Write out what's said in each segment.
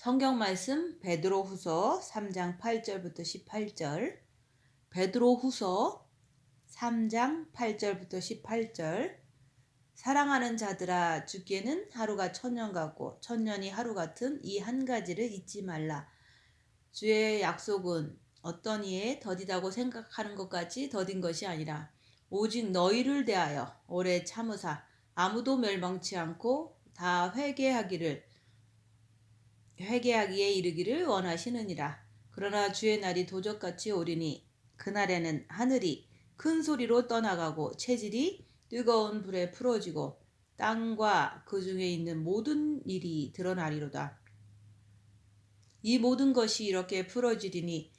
성경 말씀 베드로후서 3장 8절부터 18절. 베드로후서 3장 8절부터 18절. 사랑하는 자들아, 주께는 하루가 천년 같고 천년이 하루 같은 이 한 가지를 잊지 말라. 주의 약속은 어떤 이에 더디다고 생각하는 것까지 더딘 것이 아니라 오직 너희를 대하여 오래 참으사 아무도 멸망치 않고 다 회개하기에 이르기를 원하시느니라. 그러나 주의 날이 도적같이 오리니 그날에는 하늘이 큰 소리로 떠나가고 체질이 뜨거운 불에 풀어지고 땅과 그 중에 있는 모든 일이 드러나리로다. 이 모든 것이 이렇게 풀어지리니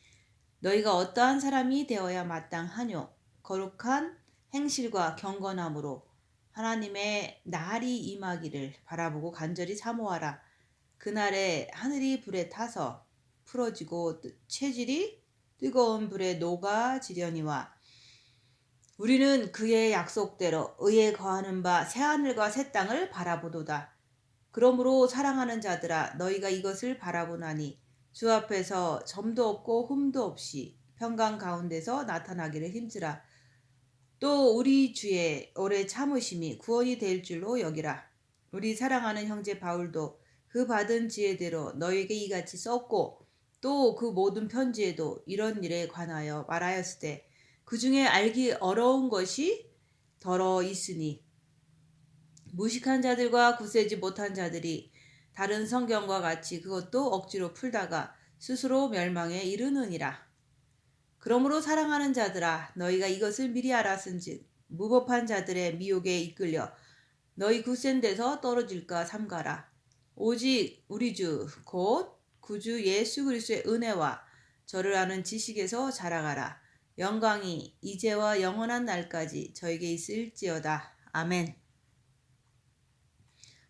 너희가 어떠한 사람이 되어야 마땅하뇨. 거룩한 행실과 경건함으로 하나님의 날이 임하기를 바라보고 간절히 사모하라. 그날에 하늘이 불에 타서 풀어지고 체질이 뜨거운 불에 녹아지려니와 우리는 그의 약속대로 의에 거하는 바 새하늘과 새 땅을 바라보도다. 그러므로 사랑하는 자들아, 너희가 이것을 바라보나니 주 앞에서 점도 없고 흠도 없이 평강 가운데서 나타나기를 힘쓰라. 또 우리 주의 오래 참으심이 구원이 될 줄로 여기라. 우리 사랑하는 형제 바울도 그 받은 지혜대로 너에게 이같이 썼고 또 그 모든 편지에도 이런 일에 관하여 말하였으되 그 중에 알기 어려운 것이 더러 있으니 무식한 자들과 굳세지 못한 자들이 다른 성경과 같이 그것도 억지로 풀다가 스스로 멸망에 이르느니라. 그러므로 사랑하는 자들아, 너희가 이것을 미리 알았은즉 무법한 자들의 미혹에 이끌려 너희 굳센 데서 떨어질까 삼가라. 오직 우리 주 곧 구주 예수 그리스도의 은혜와 저를 아는 지식에서 자라가라. 영광이 이제와 영원한 날까지 저에게 있을지어다. 아멘.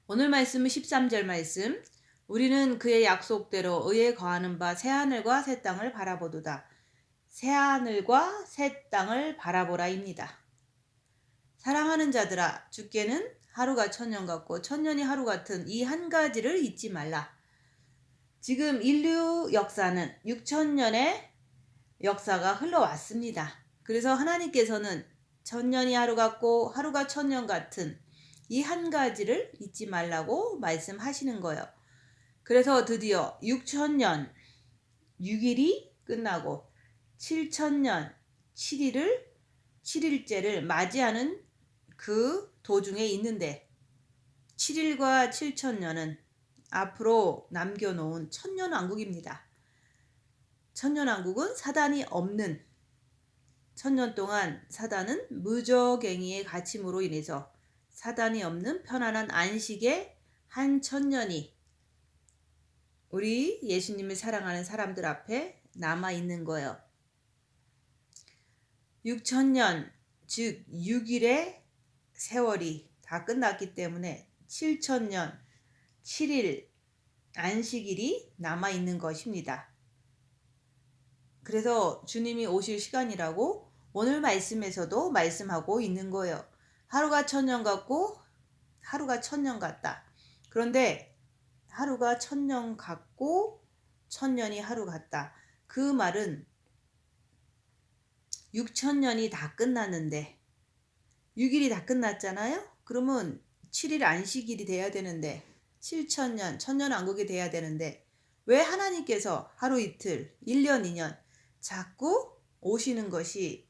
오늘 말씀은 13절 말씀. 우리는 그의 약속대로 의에 거하는 바 새하늘과 새 땅을 바라보도다. 새하늘과 새 땅을 바라보라입니다. 사랑하는 자들아, 주께는 하루가 천년 같고 천년이 하루 같은 이 한 가지를 잊지 말라. 지금 인류 역사는 6천년의 역사가 흘러왔습니다. 그래서 하나님께서는 천년이 하루 같고 하루가 천년 같은 이 한 가지를 잊지 말라고 말씀하시는 거예요. 그래서 드디어 6천년 6일이 끝나고 7천년 7일째를 맞이하는 그 도중에 있는데 7일과 7천년은 앞으로 남겨놓은 천년왕국입니다. 천년왕국은 사단이 없는 천년 동안 사단은 무저갱이의 갇힘으로 인해서 사단이 없는 편안한 안식의 한 천년이 우리 예수님을 사랑하는 사람들 앞에 남아있는 거예요. 6천년 즉 6일의 세월이 다 끝났기 때문에 7천년 7일 안식일이 남아있는 것입니다. 그래서 주님이 오실 시간이라고 오늘 말씀에서도 말씀하고 있는 거예요. 하루가 천년 같고 하루가 천년 같다. 그런데 하루가 천년 같고 천년이 하루 같다. 그 말은 6천년이 다 끝났는데 6일이 다 끝났잖아요. 그러면 7일 안식일이 돼야 되는데 7천년, 천년왕국이 돼야 되는데 왜 하나님께서 하루 이틀, 1년, 2년 자꾸 오시는 것이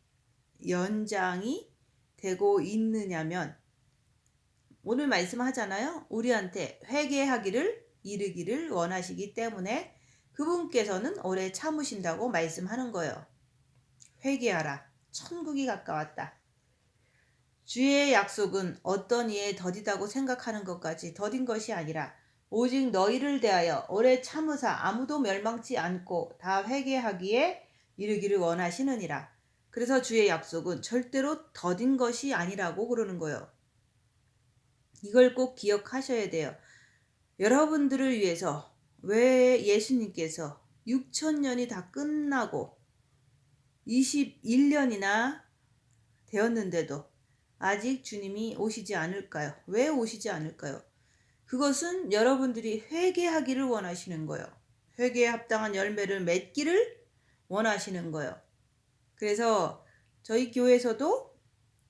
연장이 되고 있느냐면 오늘 말씀하잖아요. 우리한테 회개하기를 이르기를 원하시기 때문에 그분께서는 오래 참으신다고 말씀하는 거예요. 회개하라. 천국이 가까웠다. 주의 약속은 어떤 이에 더디다고 생각하는 것까지 더딘 것이 아니라 오직 너희를 대하여 오래 참으사 아무도 멸망치 않고 다 회개하기에 이르기를 원하시느니라. 그래서 주의 약속은 절대로 더딘 것이 아니라고 그러는 거예요. 이걸 꼭 기억하셔야 돼요. 여러분들을 위해서 왜 예수님께서 6천년이 다 끝나고 21년이나 되었는데도 아직 주님이 오시지 않을까요? 왜 오시지 않을까요? 그것은 여러분들이 회개하기를 원하시는 거예요. 회개에 합당한 열매를 맺기를 원하시는 거예요. 그래서 저희 교회에서도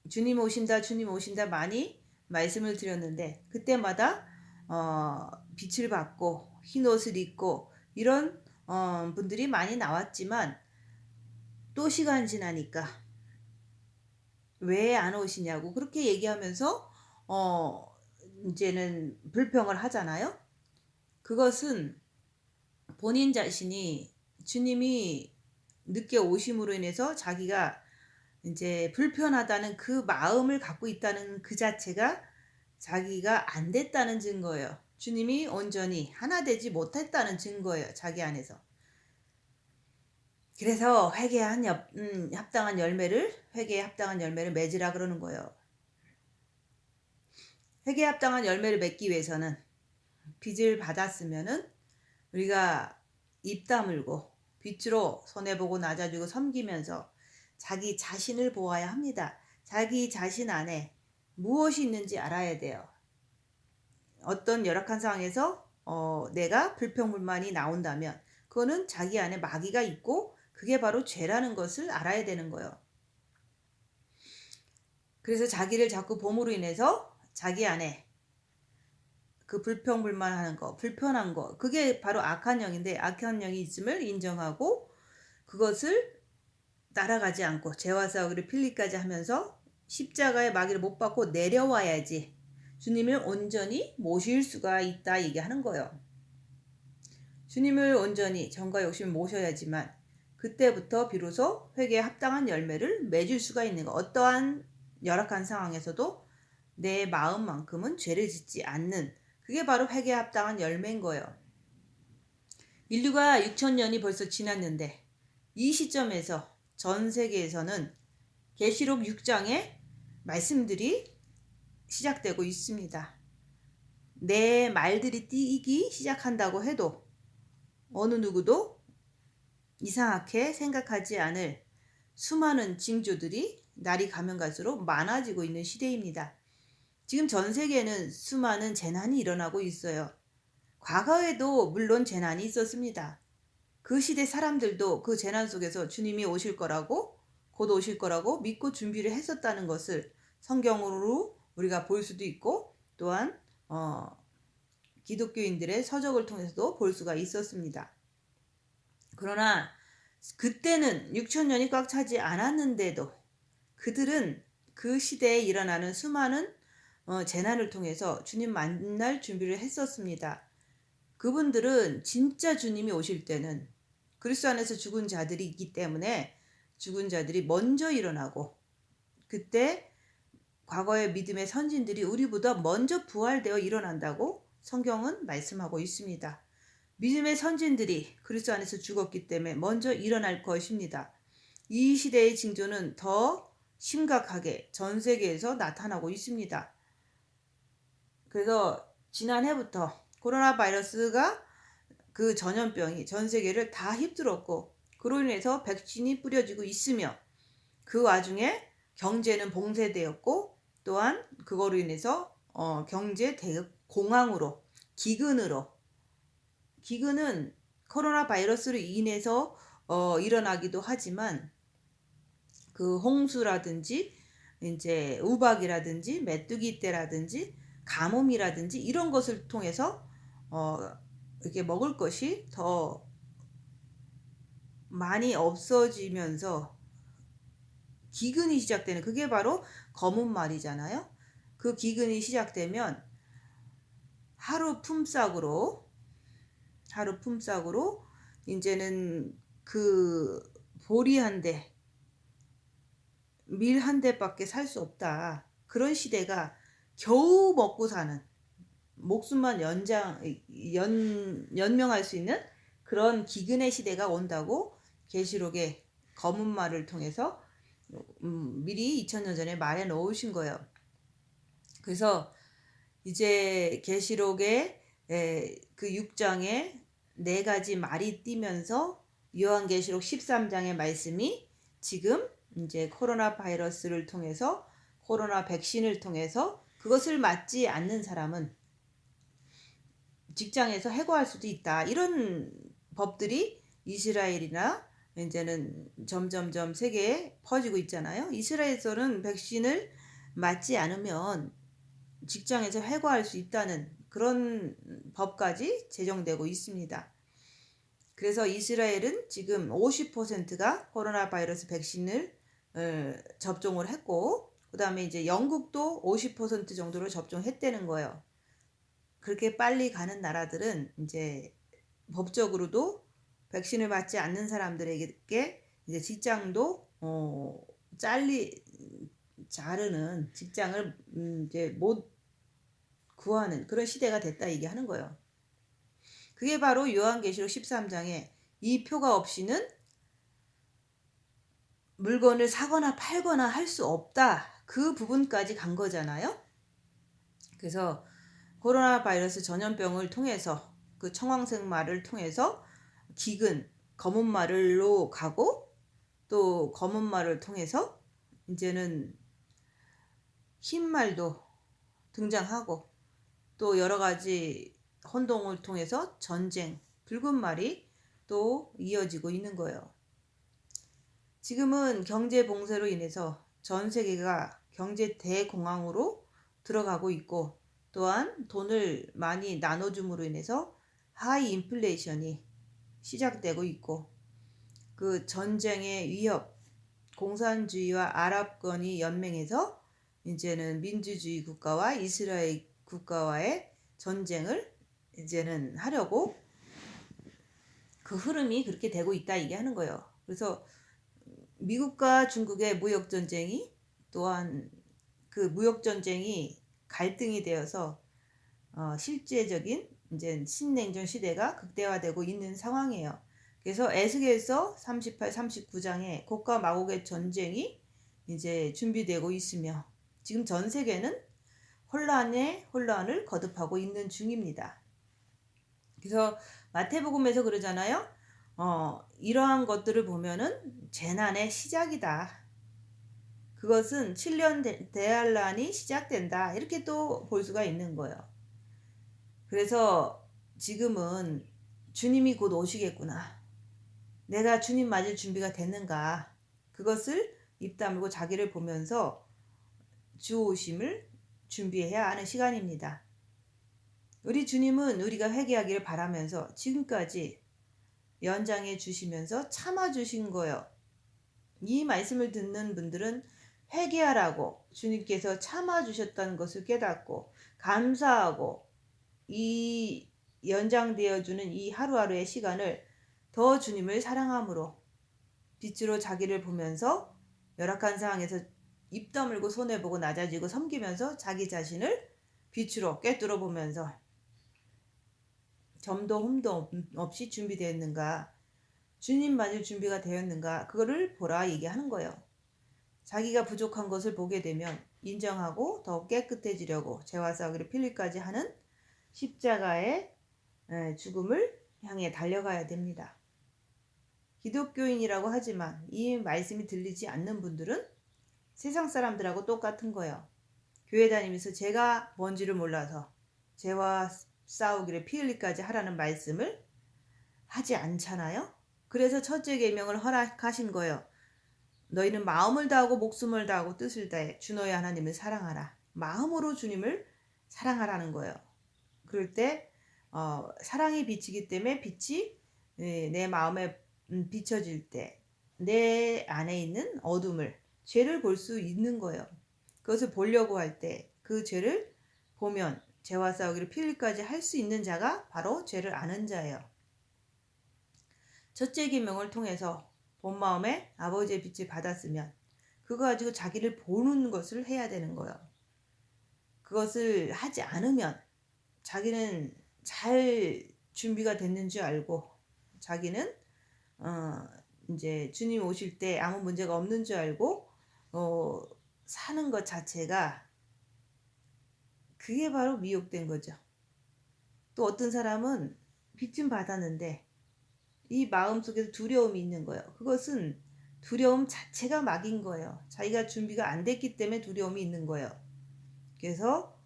주님 오신다, 주님 오신다 많이 말씀을 드렸는데 그때마다 빛을 받고 흰 옷을 입고 이런 분들이 많이 나왔지만 또 시간 지나니까 왜 안 오시냐고 그렇게 얘기하면서 이제는 불평을 하잖아요. 그것은 본인 자신이 주님이 늦게 오심으로 인해서 자기가 이제 불편하다는 그 마음을 갖고 있다는 그 자체가 자기가 안 됐다는 증거예요. 주님이 온전히 하나 되지 못했다는 증거예요. 자기 안에서. 그래서 회개에 합당한 열매를 맺으라 그러는 거예요. 회개에 합당한 열매를 맺기 위해서는 빚을 받았으면은 우리가 입 다물고 빛으로 손해보고 낮아지고 섬기면서 자기 자신을 보아야 합니다. 자기 자신 안에 무엇이 있는지 알아야 돼요. 어떤 열악한 상황에서 내가 불평불만이 나온다면 그거는 자기 안에 마귀가 있고 그게 바로 죄라는 것을 알아야 되는 거예요. 그래서 자기를 자꾸 봄으로 인해서 자기 안에 그 불평불만하는 거, 불편한 거, 그게 바로 악한 영인데 악한 영이 있음을 인정하고 그것을 따라가지 않고 죄와 싸우기를 필리까지 하면서 십자가의 마귀를 못 받고 내려와야지 주님을 온전히 모실 수가 있다 얘기하는 거예요. 주님을 온전히 정과 욕심을 모셔야지만 그때부터 비로소 회개에 합당한 열매를 맺을 수가 있는 거. 어떠한 열악한 상황에서도 내 마음만큼은 죄를 짓지 않는 그게 바로 회개에 합당한 열매인 거예요. 인류가 6,000년이 벌써 지났는데 이 시점에서 전 세계에서는 계시록 6장의 말씀들이 시작되고 있습니다. 내 말들이 뛰기 시작한다고 해도 어느 누구도 이상하게 생각하지 않을 수많은 징조들이 날이 가면 갈수록 많아지고 있는 시대입니다. 지금 전 세계에는 수많은 재난이 일어나고 있어요. 과거에도 물론 재난이 있었습니다. 그 시대 사람들도 그 재난 속에서 주님이 오실 거라고 곧 오실 거라고 믿고 준비를 했었다는 것을 성경으로 우리가 볼 수도 있고 또한 기독교인들의 서적을 통해서도 볼 수가 있었습니다. 그러나 그때는 6,000년이 꽉 차지 않았는데도 그들은 그 시대에 일어나는 수많은 재난을 통해서 주님 만날 준비를 했었습니다. 그분들은 진짜 주님이 오실 때는 그리스도 안에서 죽은 자들이 있기 때문에 죽은 자들이 먼저 일어나고 그때 과거의 믿음의 선진들이 우리보다 먼저 부활되어 일어난다고 성경은 말씀하고 있습니다. 믿음의 선진들이 그리스도 안에서 죽었기 때문에 먼저 일어날 것입니다. 이 시대의 징조는 더 심각하게 전 세계에서 나타나고 있습니다. 그래서 지난해부터 코로나 바이러스가 그 전염병이 전 세계를 다 휩쓸었고 그로 인해서 백신이 뿌려지고 있으며 그 와중에 경제는 봉쇄되었고 또한 그거로 인해서 경제 공황으로 기근은 코로나 바이러스로 인해서 일어나기도 하지만 그 홍수라든지 이제 우박이라든지 메뚜기 떼라든지 가뭄이라든지 이런 것을 통해서 이렇게 먹을 것이 더 많이 없어지면서 기근이 시작되는 그게 바로 검은 말이잖아요. 그 기근이 시작되면 하루 품삯으로 이제는 그 보리 한 대, 밀 한 대밖에 살 수 없다. 그런 시대가 겨우 먹고 사는 목숨만 연명할 수 있는 그런 기근의 시대가 온다고 계시록의 검은 말을 통해서 미리 2000년 전에 말해 놓으신 거예요. 그래서 이제 계시록의 그 6장에 4가지 말이 띄면서 요한계시록 13장의 말씀이 지금 이제 코로나 바이러스를 통해서 코로나 백신을 통해서 그것을 맞지 않는 사람은 직장에서 해고할 수도 있다. 이런 법들이 이스라엘이나 이제는 점점점 세계에 퍼지고 있잖아요. 이스라엘에서는 백신을 맞지 않으면 직장에서 해고할 수 있다는 그런 법까지 제정되고 있습니다. 그래서 이스라엘은 지금 50%가 코로나 바이러스 백신을 접종을 했고, 그 다음에 이제 영국도 50% 정도로 접종했다는 거예요. 그렇게 빨리 가는 나라들은 이제 법적으로도 백신을 맞지 않는 사람들에게 이제 직장도 자르는 직장을 이제 못 구하는 그런 시대가 됐다 얘기하는 거예요. 그게 바로 요한계시록 13장에 이 표가 없이는 물건을 사거나 팔거나 할 수 없다. 그 부분까지 간 거잖아요. 그래서 코로나 바이러스 전염병을 통해서 그 청황색 말을 통해서 기근, 검은 말로 가고 또 검은 말을 통해서 이제는 흰 말도 등장하고 또 여러 가지 혼동을 통해서 전쟁, 붉은 말이 또 이어지고 있는 거예요. 지금은 경제 봉쇄로 인해서 전 세계가 경제 대공황으로 들어가고 있고 또한 돈을 많이 나눠줌으로 인해서 하이 인플레이션이 시작되고 있고 그 전쟁의 위협, 공산주의와 아랍권이 연맹해서 이제는 민주주의 국가와 이스라엘 국가와의 전쟁을 이제는 하려고 그 흐름이 그렇게 되고 있다 얘기하는 거예요. 그래서 미국과 중국의 무역 전쟁이 또한 그 무역 전쟁이 갈등이 되어서 실제적인 이제 신냉전 시대가 극대화되고 있는 상황이에요. 그래서 에스겔서 38, 39장에 곡과 마곡의 전쟁이 이제 준비되고 있으며 지금 전 세계는 혼란에 혼란을 거듭하고 있는 중입니다. 그래서 마태복음에서 그러잖아요. 이러한 것들을 보면은 재난의 시작이다. 그것은 7년 대환란이 시작된다. 이렇게 또 볼 수가 있는 거예요. 그래서 지금은 주님이 곧 오시겠구나. 내가 주님 맞을 준비가 됐는가. 그것을 입 다물고 자기를 보면서 주 오심을 준비해야 하는 시간입니다. 우리 주님은 우리가 회개하기를 바라면서 지금까지 연장해 주시면서 참아 주신 거예요. 이 말씀을 듣는 분들은 회개하라고 주님께서 참아 주셨다는 것을 깨닫고 감사하고 이 연장되어 주는 이 하루하루의 시간을 더 주님을 사랑함으로 빛으로 자기를 보면서 열악한 상황에서 입 다물고 손해보고 낮아지고 섬기면서 자기 자신을 빛으로 꿰뚫어 보면서 점도 흠도 없이 준비되었는가, 주님 맞을 준비가 되었는가, 그거를 보라 얘기하는 거예요. 자기가 부족한 것을 보게 되면 인정하고 더 깨끗해지려고 죄와 싸우기를 필리까지 하는 십자가의 죽음을 향해 달려가야 됩니다. 기독교인이라고 하지만 이 말씀이 들리지 않는 분들은 세상 사람들하고 똑같은 거예요. 교회 다니면서 죄가 뭔지를 몰라서 죄와 싸우기를 피 흘리까지 하라는 말씀을 하지 않잖아요. 그래서 첫째 계명을 허락하신 거예요. 너희는 마음을 다하고 목숨을 다하고 뜻을 다해 주 너희 하나님을 사랑하라. 마음으로 주님을 사랑하라는 거예요. 그럴 때 사랑이 빛이기 때문에 빛이 내 마음에 비춰질 때 내 안에 있는 어둠을 죄를 볼 수 있는 거예요. 그것을 보려고 할 때 그 죄를 보면 죄와 싸우기를 피 흘리까지 할 수 있는 자가 바로 죄를 아는 자예요. 첫째 계명을 통해서 본 마음에 아버지의 빛을 받았으면 그거 가지고 자기를 보는 것을 해야 되는 거예요. 그것을 하지 않으면 자기는 잘 준비가 됐는 줄 알고 자기는 이제 주님 오실 때 아무 문제가 없는 줄 알고 사는 것 자체가 그게 바로 미혹된 거죠. 또 어떤 사람은 빚좀 받았는데 이 마음속에서 두려움이 있는 거예요. 그것은 두려움 자체가 막인 거예요. 자기가 준비가 안 됐기 때문에 두려움이 있는 거예요. 그래서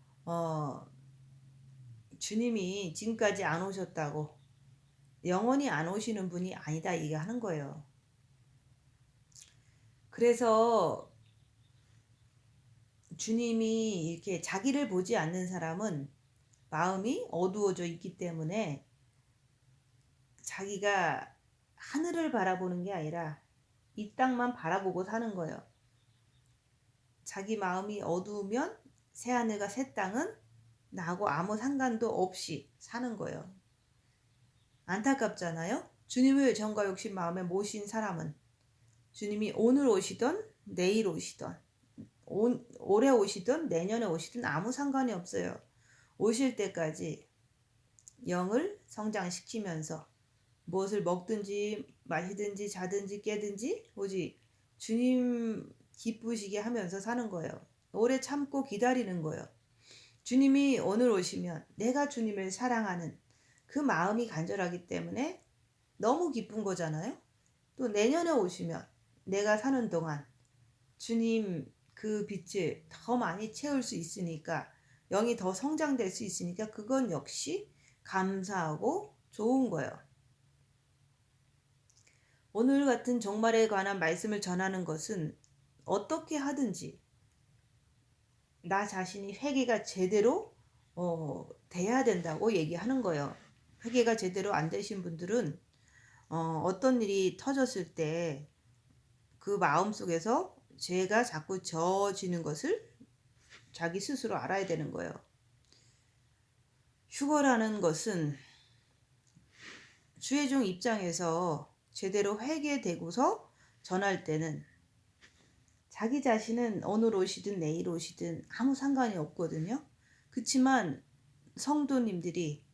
주님이 지금까지 안 오셨다고 영원히 안 오시는 분이 아니다 이게 하는 거예요. 그래서 주님이 이렇게 자기를 보지 않는 사람은 마음이 어두워져 있기 때문에 자기가 하늘을 바라보는 게 아니라 이 땅만 바라보고 사는 거예요. 자기 마음이 어두우면 새하늘과 새 땅은 나하고 아무 상관도 없이 사는 거예요. 안타깝잖아요. 주님을 정과 욕심 마음에 모신 사람은 주님이 오늘 오시던 내일 오시던 올해 오시든 내년에 오시든 아무 상관이 없어요. 오실 때까지 영을 성장시키면서 무엇을 먹든지 마시든지 자든지 깨든지 오직 주님 기쁘시게 하면서 사는 거예요. 오래 참고 기다리는 거예요. 주님이 오늘 오시면 내가 주님을 사랑하는 그 마음이 간절하기 때문에 너무 기쁜 거잖아요. 또 내년에 오시면 내가 사는 동안 주님 그 빛을 더 많이 채울 수 있으니까 영이 더 성장될 수 있으니까 그건 역시 감사하고 좋은 거예요. 오늘 같은 종말에 관한 말씀을 전하는 것은 어떻게 하든지 나 자신이 회개가 제대로 돼야 된다고 얘기하는 거예요. 회개가 제대로 안 되신 분들은 어떤 일이 터졌을 때 그 마음속에서 죄가 자꾸 저어지는 것을 자기 스스로 알아야 되는 거예요. 휴거라는 것은 주의 종 입장에서 제대로 회개되고서 전할 때는 자기 자신은 오늘 오시든 내일 오시든 아무 상관이 없거든요. 그렇지만 성도님들이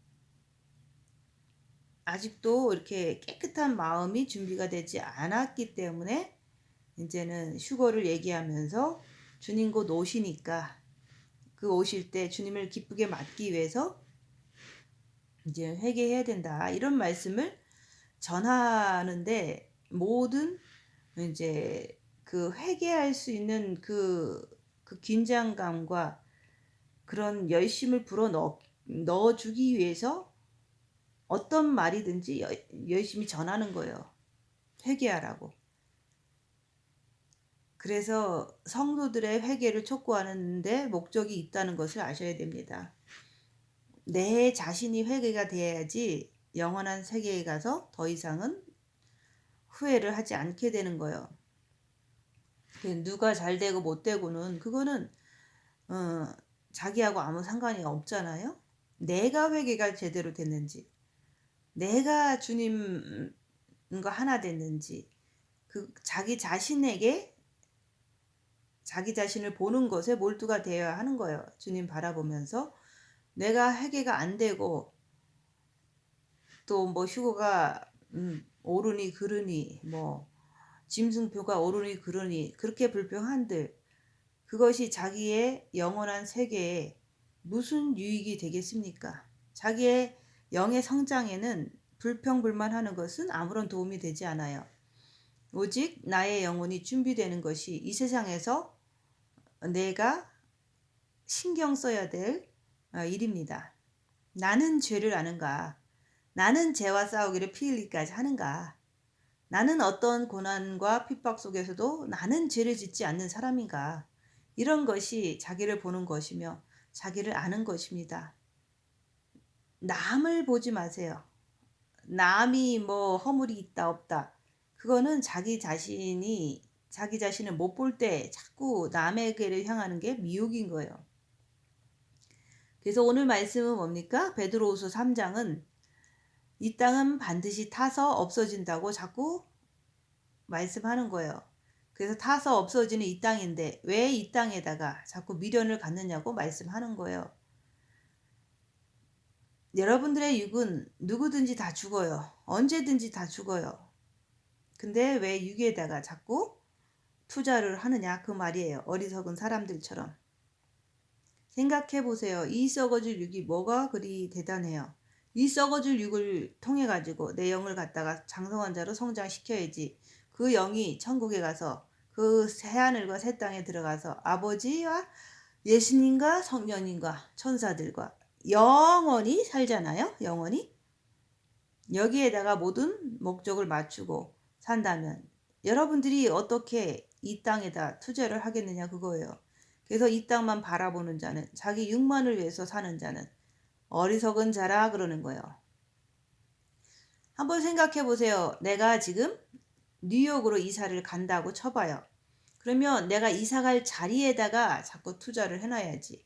아직도 이렇게 깨끗한 마음이 준비가 되지 않았기 때문에 이제는 휴거를 얘기하면서 주님 곧 오시니까 그 오실 때 주님을 기쁘게 맞기 위해서 이제 회개해야 된다 이런 말씀을 전하는데 모든 이제 그 회개할 수 있는 그 긴장감과 그런 열심을 불어 넣어주기 위해서 어떤 말이든지 열심히 전하는 거예요. 회개하라고. 그래서 성도들의 회개를 촉구하는데 목적이 있다는 것을 아셔야 됩니다. 내 자신이 회개가 돼야지 영원한 세계에 가서 더 이상은 후회를 하지 않게 되는 거예요. 누가 잘 되고 못 되고는 그거는 자기하고 아무 상관이 없잖아요. 내가 회개가 제대로 됐는지, 내가 주님과 하나 됐는지, 그 자기 자신에게 자기 자신을 보는 것에 몰두가 되어야 하는 거예요. 주님 바라보면서 내가 회개가 안 되고 또 뭐 휴거가 오르니 그르니 뭐 짐승표가 오르니 그르니 그렇게 불평한들 그것이 자기의 영원한 세계에 무슨 유익이 되겠습니까? 자기의 영의 성장에는 불평불만하는 것은 아무런 도움이 되지 않아요. 오직 나의 영혼이 준비되는 것이 이 세상에서 내가 신경 써야 될 일입니다. 나는 죄를 아는가? 나는 죄와 싸우기를 피 흘리기까지 하는가? 나는 어떤 고난과 핍박 속에서도 나는 죄를 짓지 않는 사람인가? 이런 것이 자기를 보는 것이며 자기를 아는 것입니다. 남을 보지 마세요. 남이 뭐 허물이 있다 없다. 그거는 자기 자신이 자기 자신을 못 볼 때 자꾸 남에게를 향하는 게 미혹인 거예요. 그래서 오늘 말씀은 뭡니까? 베드로후서 3장은 이 땅은 반드시 타서 없어진다고 자꾸 말씀하는 거예요. 그래서 타서 없어지는 이 땅인데 왜 이 땅에다가 자꾸 미련을 갖느냐고 말씀하는 거예요. 여러분들의 육은 누구든지 다 죽어요. 언제든지 다 죽어요. 근데 왜 육에다가 자꾸 투자를 하느냐 그 말이에요. 어리석은 사람들처럼. 생각해 보세요. 이 썩어질 육이 뭐가 그리 대단해요. 이 썩어질 육을 통해 가지고 내 영을 갖다가 장성한 자로 성장시켜야지. 그 영이 천국에 가서 그 새하늘과 새 땅에 들어가서 아버지와 예수님과 성령님과 천사들과 영원히 살잖아요. 영원히. 여기에다가 모든 목적을 맞추고 산다면 여러분들이 어떻게 이 땅에다 투자를 하겠느냐 그거예요. 그래서 이 땅만 바라보는 자는, 자기 육만을 위해서 사는 자는 어리석은 자라 그러는 거예요. 한번 생각해 보세요. 내가 지금 뉴욕으로 이사를 간다고 쳐봐요. 그러면 내가 이사 갈 자리에다가 자꾸 투자를 해놔야지.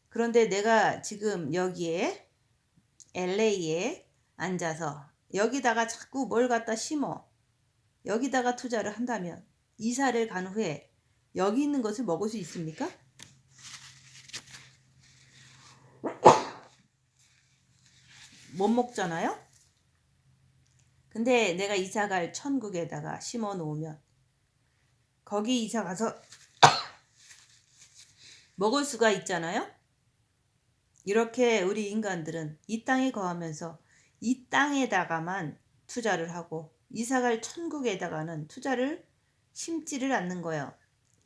그런데 내가 지금 여기에 LA에 앉아서 여기다가 자꾸 뭘 갖다 심어 여기다가 투자를 한다면 이사를 간 후에 여기 있는 것을 먹을 수 있습니까? 못 먹잖아요. 근데 내가 이사 갈 천국에다가 심어 놓으면 거기 이사 가서 먹을 수가 있잖아요. 이렇게 우리 인간들은 이 땅에 거하면서 이 땅에다가만 투자를 하고 이사 갈 천국에다가는 투자를 심지를 않는 거예요.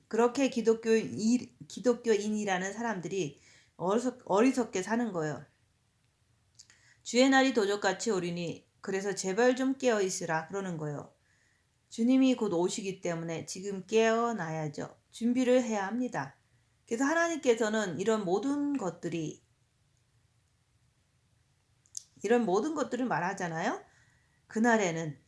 그렇게 기독교인이라는 사람들이 어리석게 사는 거예요. 주의 날이 도적같이 오리니 그래서 제발 좀 깨어 있으라 그러는 거예요. 주님이 곧 오시기 때문에 지금 깨어나야죠. 준비를 해야 합니다. 그래서 하나님께서는 이런 모든 것들을 말하잖아요. 그날에는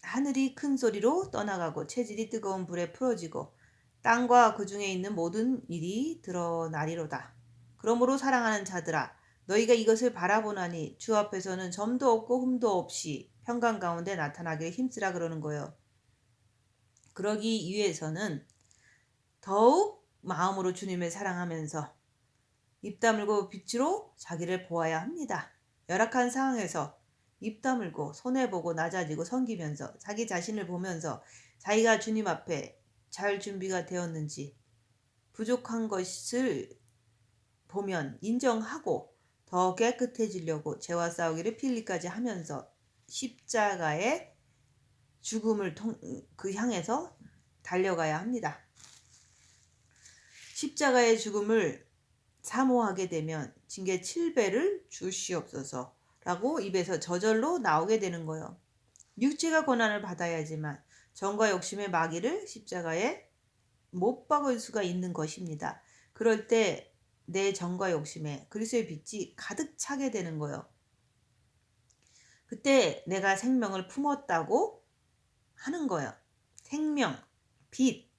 하늘이 큰 소리로 떠나가고 체질이 뜨거운 불에 풀어지고 땅과 그 중에 있는 모든 일이 드러나리로다. 그러므로 사랑하는 자들아 너희가 이것을 바라보나니 주 앞에서는 점도 없고 흠도 없이 평강 가운데 나타나기를 힘쓰라 그러는 거예요. 그러기 위해서는 더욱 마음으로 주님을 사랑하면서 입 다물고 빛으로 자기를 보아야 합니다. 열악한 상황에서 입 다물고 손해보고 낮아지고 섬기면서 자기 자신을 보면서 자기가 주님 앞에 잘 준비가 되었는지 부족한 것을 보면 인정하고 더 깨끗해지려고 죄와 싸우기를 필리까지 하면서 십자가의 죽음을 향해서 달려가야 합니다. 십자가의 죽음을 사모하게 되면 징계 7배를 주시옵소서 라고 입에서 저절로 나오게 되는 거예요. 육체가 고난을 받아야지만 정과 욕심의 마귀를 십자가에 못 박을 수가 있는 것입니다. 그럴 때 내 정과 욕심에 그리스도의 빛이 가득 차게 되는 거예요. 그때 내가 생명을 품었다고 하는 거예요. 생명, 빛,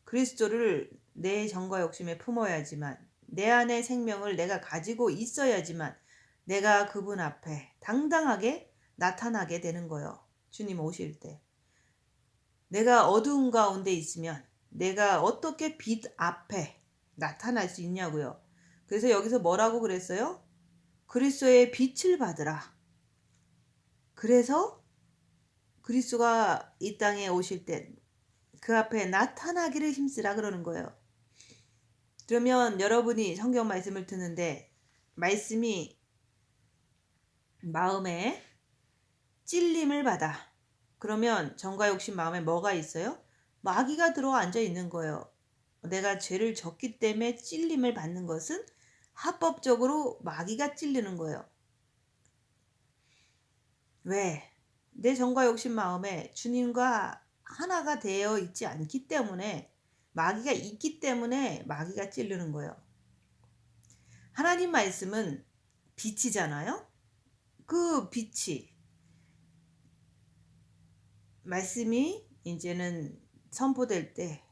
그리스도를 내 정과 욕심에 품어야지만 내 안의 생명을 내가 가지고 있어야지만 내가 그분 앞에 당당하게 나타나게 되는 거예요. 주님 오실 때. 내가 어두운 가운데 있으면 내가 어떻게 빛 앞에 나타날 수 있냐고요. 그래서 여기서 뭐라고 그랬어요? 그리스도의 빛을 받으라. 그래서 그리스도가 이 땅에 오실 때 그 앞에 나타나기를 힘쓰라 그러는 거예요. 그러면 여러분이 성경 말씀을 듣는데 말씀이 마음에 찔림을 받아. 그러면 정과 욕심 마음에 뭐가 있어요? 마귀가 들어와 앉아 있는 거예요. 내가 죄를 졌기 때문에 찔림을 받는 것은 합법적으로 마귀가 찔리는 거예요. 왜? 내 정과 욕심 마음에 주님과 하나가 되어 있지 않기 때문에 마귀가 있기 때문에 마귀가 찌르는 거예요. 하나님 말씀은 빛이잖아요. 그 빛이 말씀이 이제는 선포될 때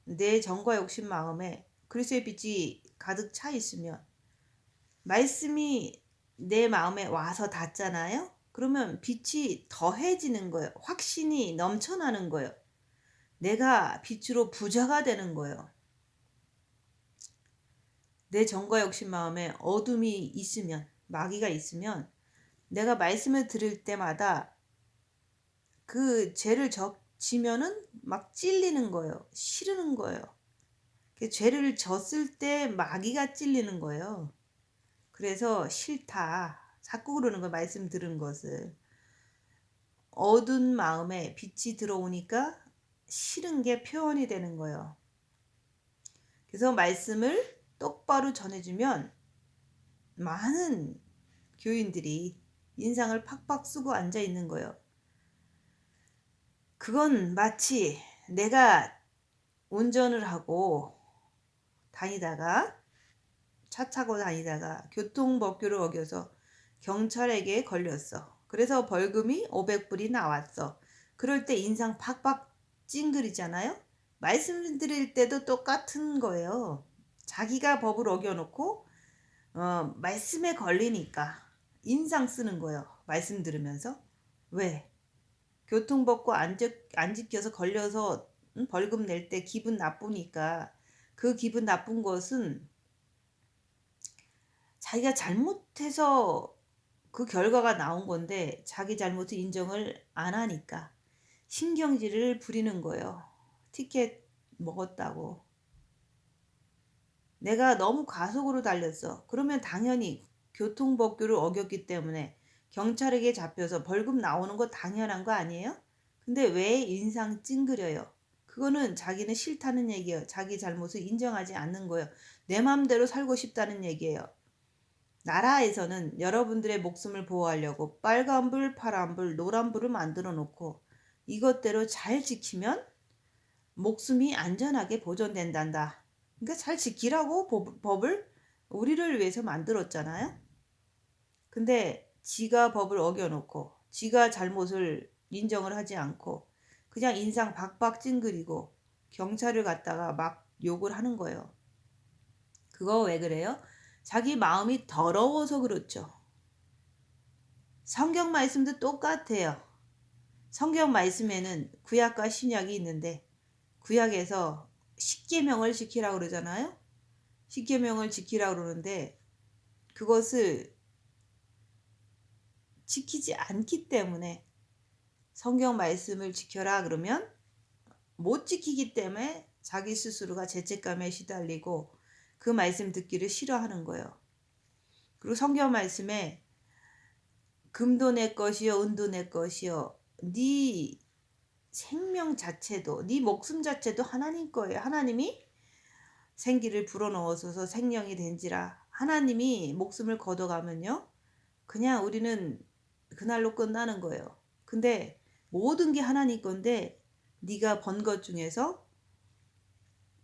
내 정과 욕심 마음에 그리스도의 빛이 가득 차 있으면 말씀이 내 마음에 와서 닿잖아요. 그러면 빛이 더해지는 거예요. 확신이 넘쳐나는 거예요. 내가 빛으로 부자가 되는 거예요. 내 정과 욕심 마음에 어둠이 있으면, 마귀가 있으면 내가 말씀을 들을 때마다 그 죄를 지면은 막 찔리는 거예요. 싫은 거예요. 죄를 졌을 때 마귀가 찔리는 거예요. 그래서 싫다. 자꾸 그러는 거예요. 말씀 들은 것을. 어두운 마음에 빛이 들어오니까 싫은 게 표현이 되는 거예요. 그래서 말씀을 똑바로 전해주면 많은 교인들이 인상을 팍팍 쓰고 앉아 있는 거예요. 그건 마치 내가 운전을 하고 다니다가 차 타고 다니다가 교통법규를 어겨서 경찰에게 걸렸어. 그래서 벌금이 500불이 나왔어. 그럴 때 인상 팍팍 찡그리잖아요. 말씀드릴 때도 똑같은 거예요. 자기가 법을 어겨놓고 말씀에 걸리니까 인상 쓰는 거예요. 말씀 들으면서. 왜? 교통법규 안 지켜서 걸려서 벌금 낼 때 기분 나쁘니까 그 기분 나쁜 것은 자기가 잘못해서 그 결과가 나온 건데 자기 잘못을 인정을 안 하니까 신경질을 부리는 거예요. 티켓 먹었다고. 내가 너무 과속으로 달렸어. 그러면 당연히 교통법규를 어겼기 때문에 경찰에게 잡혀서 벌금 나오는 거 당연한 거 아니에요? 근데 왜 인상 찡그려요? 그거는 자기는 싫다는 얘기예요. 자기 잘못을 인정하지 않는 거예요. 내 마음대로 살고 싶다는 얘기예요. 나라에서는 여러분들의 목숨을 보호하려고 빨간불, 파란불, 노란불을 만들어 놓고 이것대로 잘 지키면 목숨이 안전하게 보존된단다. 그러니까 잘 지키라고 법을 우리를 위해서 만들었잖아요. 근데 지가 법을 어겨놓고 지가 잘못을 인정을 하지 않고 그냥 인상 박박 찡그리고 경찰을 갖다가 막 욕을 하는 거예요. 그거 왜 그래요? 자기 마음이 더러워서 그렇죠. 성경 말씀도 똑같아요. 성경 말씀에는 구약과 신약이 있는데 구약에서 십계명을 지키라고 그러잖아요. 십계명을 지키라고 그러는데 그것을 지키지 않기 때문에 성경 말씀을 지켜라 그러면 못 지키기 때문에 자기 스스로가 죄책감에 시달리고 그 말씀 듣기를 싫어하는 거예요. 그리고 성경 말씀에 금도 내 것이요 은도 내 것이요 네 생명 자체도 네 목숨 자체도 하나님 거예요. 하나님이 생기를 불어넣어서 생명이 된지라. 하나님이 목숨을 걷어가면요 그냥 우리는 그날로 끝나는 거예요. 근데 모든 게 하나님 건데 네가 번 것 중에서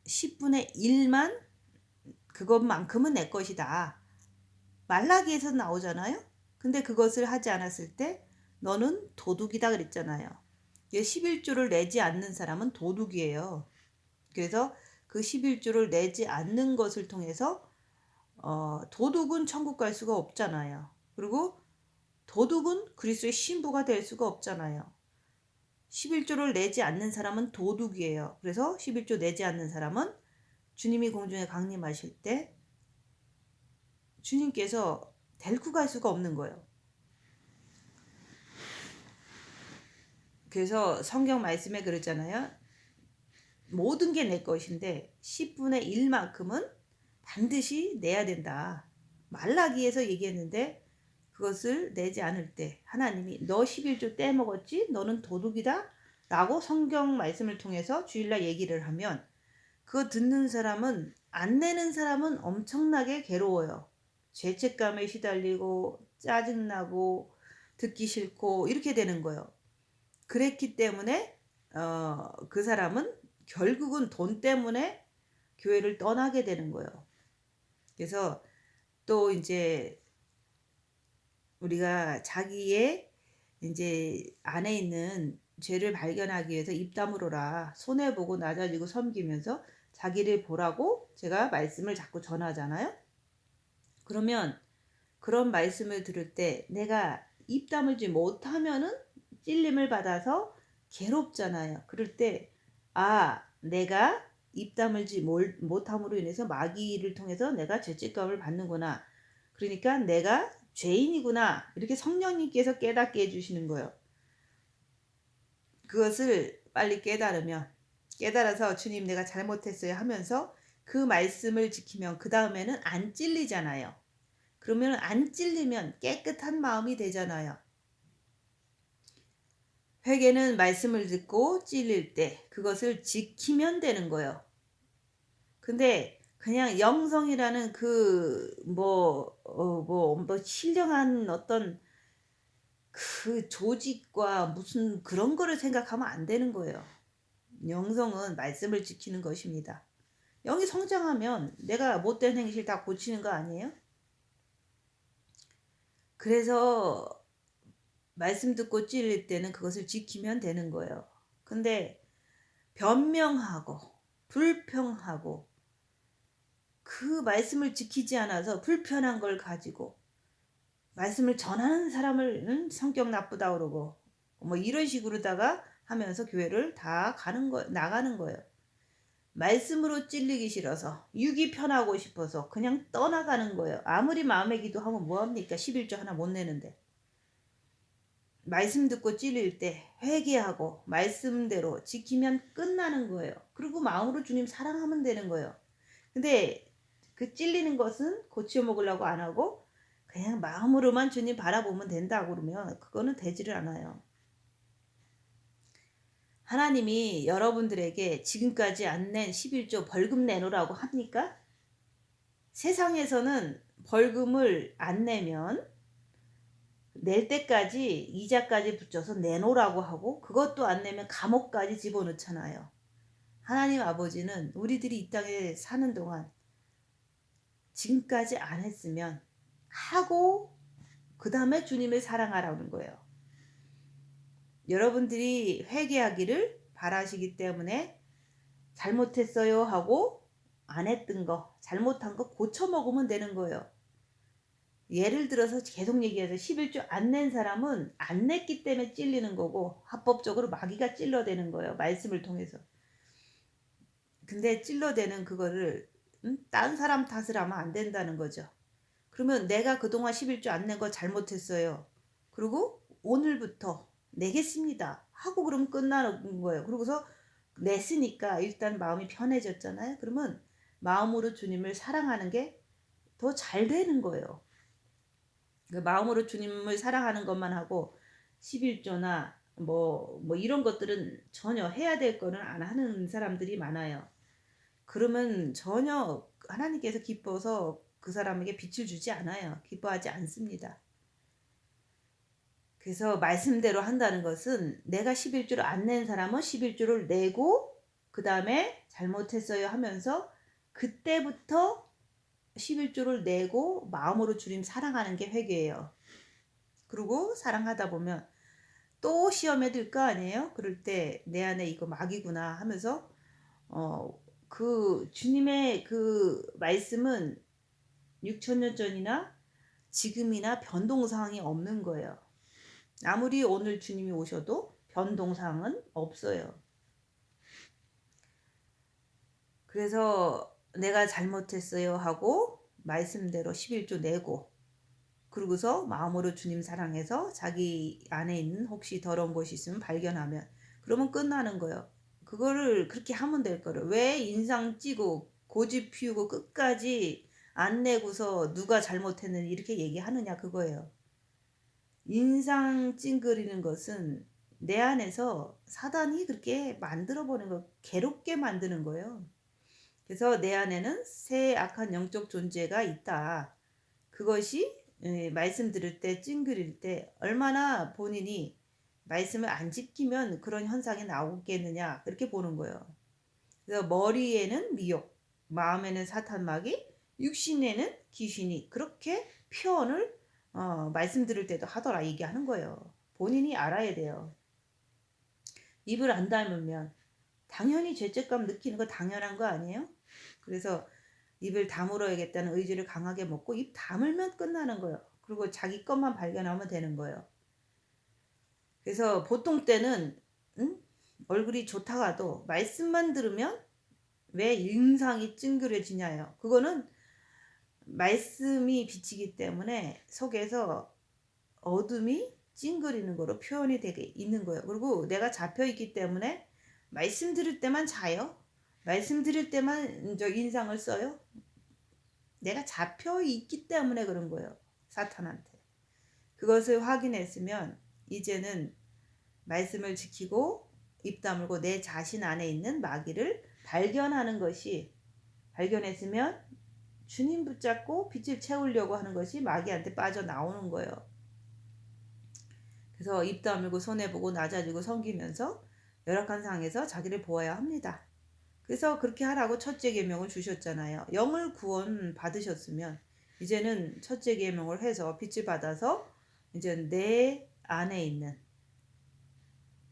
10분의 1만 그것만큼은 내 것이다. 말라기에서 나오잖아요. 근데 그것을 하지 않았을 때 너는 도둑이다 그랬잖아요. 11조를 내지 않는 사람은 도둑이에요. 그래서 그 11조를 내지 않는 것을 통해서 도둑은 천국 갈 수가 없잖아요. 그리고 도둑은 그리스도의 신부가 될 수가 없잖아요. 11조를 내지 않는 사람은 도둑이에요. 그래서 11조 내지 않는 사람은 주님이 공중에 강림하실 때 주님께서 데리고 갈 수가 없는 거예요. 그래서 성경 말씀에 그랬잖아요. 모든 게 내 것인데 10분의 1만큼은 반드시 내야 된다. 말라기에서 얘기했는데 그것을 내지 않을 때 하나님이 너 11조 떼먹었지? 너는 도둑이다? 라고 성경 말씀을 통해서 주일날 얘기를 하면 그거 듣는 사람은 안 내는 사람은 엄청나게 괴로워요. 죄책감에 시달리고 짜증나고 듣기 싫고 이렇게 되는 거예요. 그랬기 때문에 그 사람은 결국은 돈 때문에 교회를 떠나게 되는 거예요. 그래서 또 이제 우리가 자기의 이제 안에 있는 죄를 발견하기 위해서 입 다물어라. 손해보고 낮아지고 섬기면서 자기를 보라고 제가 말씀을 자꾸 전하잖아요. 그러면 그런 말씀을 들을 때 내가 입 다물지 못하면은 찔림을 받아서 괴롭잖아요. 그럴 때 내가 입 다물지 못함으로 인해서 마귀를 통해서 내가 죄책감을 받는구나. 그러니까 내가 죄인이구나. 이렇게 성령님께서 깨닫게 해주시는 거예요. 그것을 빨리 깨달아서 주님 내가 잘못했어요 하면서 그 말씀을 지키면 그 다음에는 안 찔리잖아요. 그러면 안 찔리면 깨끗한 마음이 되잖아요. 회개는 말씀을 듣고 찔릴 때 그것을 지키면 되는 거예요. 근데 그냥 영성이라는 그 신령한 어떤 그 조직과 무슨 그런 거를 생각하면 안 되는 거예요. 영성은 말씀을 지키는 것입니다. 영이 성장하면 내가 못된 행실 다 고치는 거 아니에요? 그래서 말씀 듣고 찔릴 때는 그것을 지키면 되는 거예요. 근데 변명하고 불평하고 그 말씀을 지키지 않아서 불편한 걸 가지고 말씀을 전하는 사람을 성격 나쁘다 그러고 뭐 이런 식으로다가 하면서 교회를 다 나가는 거예요. 말씀으로 찔리기 싫어서 육이 편하고 싶어서 그냥 떠나가는 거예요. 아무리 마음의 기도하면 뭐합니까? 11조 하나 못 내는데. 말씀 듣고 찔릴 때 회개하고 말씀대로 지키면 끝나는 거예요. 그리고 마음으로 주님 사랑하면 되는 거예요. 근데 그 찔리는 것은 고쳐 먹으려고 안 하고 그냥 마음으로만 주님 바라보면 된다고 그러면 그거는 되지를 않아요. 하나님이 여러분들에게 지금까지 안 낸 11조 벌금 내놓으라고 합니까? 세상에서는 벌금을 안 내면 낼 때까지 이자까지 붙여서 내놓으라고 하고 그것도 안 내면 감옥까지 집어넣잖아요. 하나님 아버지는 우리들이 이 땅에 사는 동안 지금까지 안 했으면 하고 그 다음에 주님을 사랑하라는 거예요. 여러분들이 회개하기를 바라시기 때문에 잘못했어요 하고 안 했던 거 잘못한 거 고쳐 먹으면 되는 거예요. 예를 들어서 계속 얘기해서 11조 안 낸 사람은 안 냈기 때문에 찔리는 거고 합법적으로 마귀가 찔러대는 거예요. 말씀을 통해서. 근데 찔러대는 그거를 딴 사람 탓을 하면 안 된다는 거죠. 그러면 내가 그동안 11조 안 낸 거 잘못했어요. 그리고 오늘부터 내겠습니다 하고 그러면 끝나는 거예요. 그러고서 냈으니까 일단 마음이 편해졌잖아요. 그러면 마음으로 주님을 사랑하는 게 더 잘 되는 거예요. 그 마음으로 주님을 사랑하는 것만 하고 11조나 뭐 이런 것들은 전혀 해야 될 거는 안 하는 사람들이 많아요. 그러면 전혀 하나님께서 기뻐서 그 사람에게 빛을 주지 않아요. 기뻐하지 않습니다. 그래서 말씀대로 한다는 것은 내가 11조를 안 낸 사람은 11조를 내고 그 다음에 잘못했어요 하면서 그때부터 11조를 내고 마음으로 주님 사랑하는 게 회개예요. 그리고 사랑하다 보면 또 시험에 들 거 아니에요? 그럴 때 내 안에 이거 마귀구나 하면서 그 주님의 그 말씀은 6,000년 전이나 지금이나 변동사항이 없는 거예요. 아무리 오늘 주님이 오셔도 변동사항은 없어요. 그래서 내가 잘못했어요 하고 말씀대로 11조 내고 그러고서 마음으로 주님 사랑해서 자기 안에 있는 혹시 더러운 것이 있으면 발견하면 그러면 끝나는 거예요. 그거를 그렇게 하면 될 거를 왜 인상 찌고 고집 피우고 끝까지 안 내고서 누가 잘못했는지 이렇게 얘기하느냐 그거예요. 인상 찡그리는 것은 내 안에서 사단이 그렇게 만들어버리는 거 괴롭게 만드는 거예요. 그래서 내 안에는 새 악한 영적 존재가 있다. 그것이 말씀 들을 때 찡그릴 때 얼마나 본인이 말씀을 안 지키면 그런 현상이 나오겠느냐 그렇게 보는 거예요. 그래서 머리에는 미혹, 마음에는 사탄마귀, 육신에는 귀신이 그렇게 표현을 말씀 들을 때도 하더라 얘기하는 거예요. 본인이 알아야 돼요. 입을 안 닮으면 당연히 죄책감 느끼는 거 당연한 거 아니에요? 그래서 입을 다물어야겠다는 의지를 강하게 먹고 입 다물면 끝나는 거예요. 그리고 자기 것만 발견하면 되는 거예요. 그래서 보통 때는 얼굴이 좋다가도 말씀만 들으면 왜 인상이 찡그려지냐요. 그거는 말씀이 비치기 때문에 속에서 어둠이 찡그리는 거로 표현이 되게 있는 거예요. 그리고 내가 잡혀있기 때문에 말씀 들을 때만 자요. 말씀 들을 때만 인상을 써요. 내가 잡혀있기 때문에 그런 거예요. 사탄한테. 그것을 확인했으면 이제는 말씀을 지키고 입 다물고 내 자신 안에 있는 마귀를 발견하는 것이 발견했으면 주님 붙잡고 빛을 채우려고 하는 것이 마귀한테 빠져나오는 거예요. 그래서 입 다물고 손해보고 낮아지고 섬기면서 열악한 상황에서 자기를 보아야 합니다. 그래서 그렇게 하라고 첫째 계명을 주셨잖아요. 영을 구원 받으셨으면 이제는 첫째 계명을 해서 빛을 받아서 이제 내 안에 있는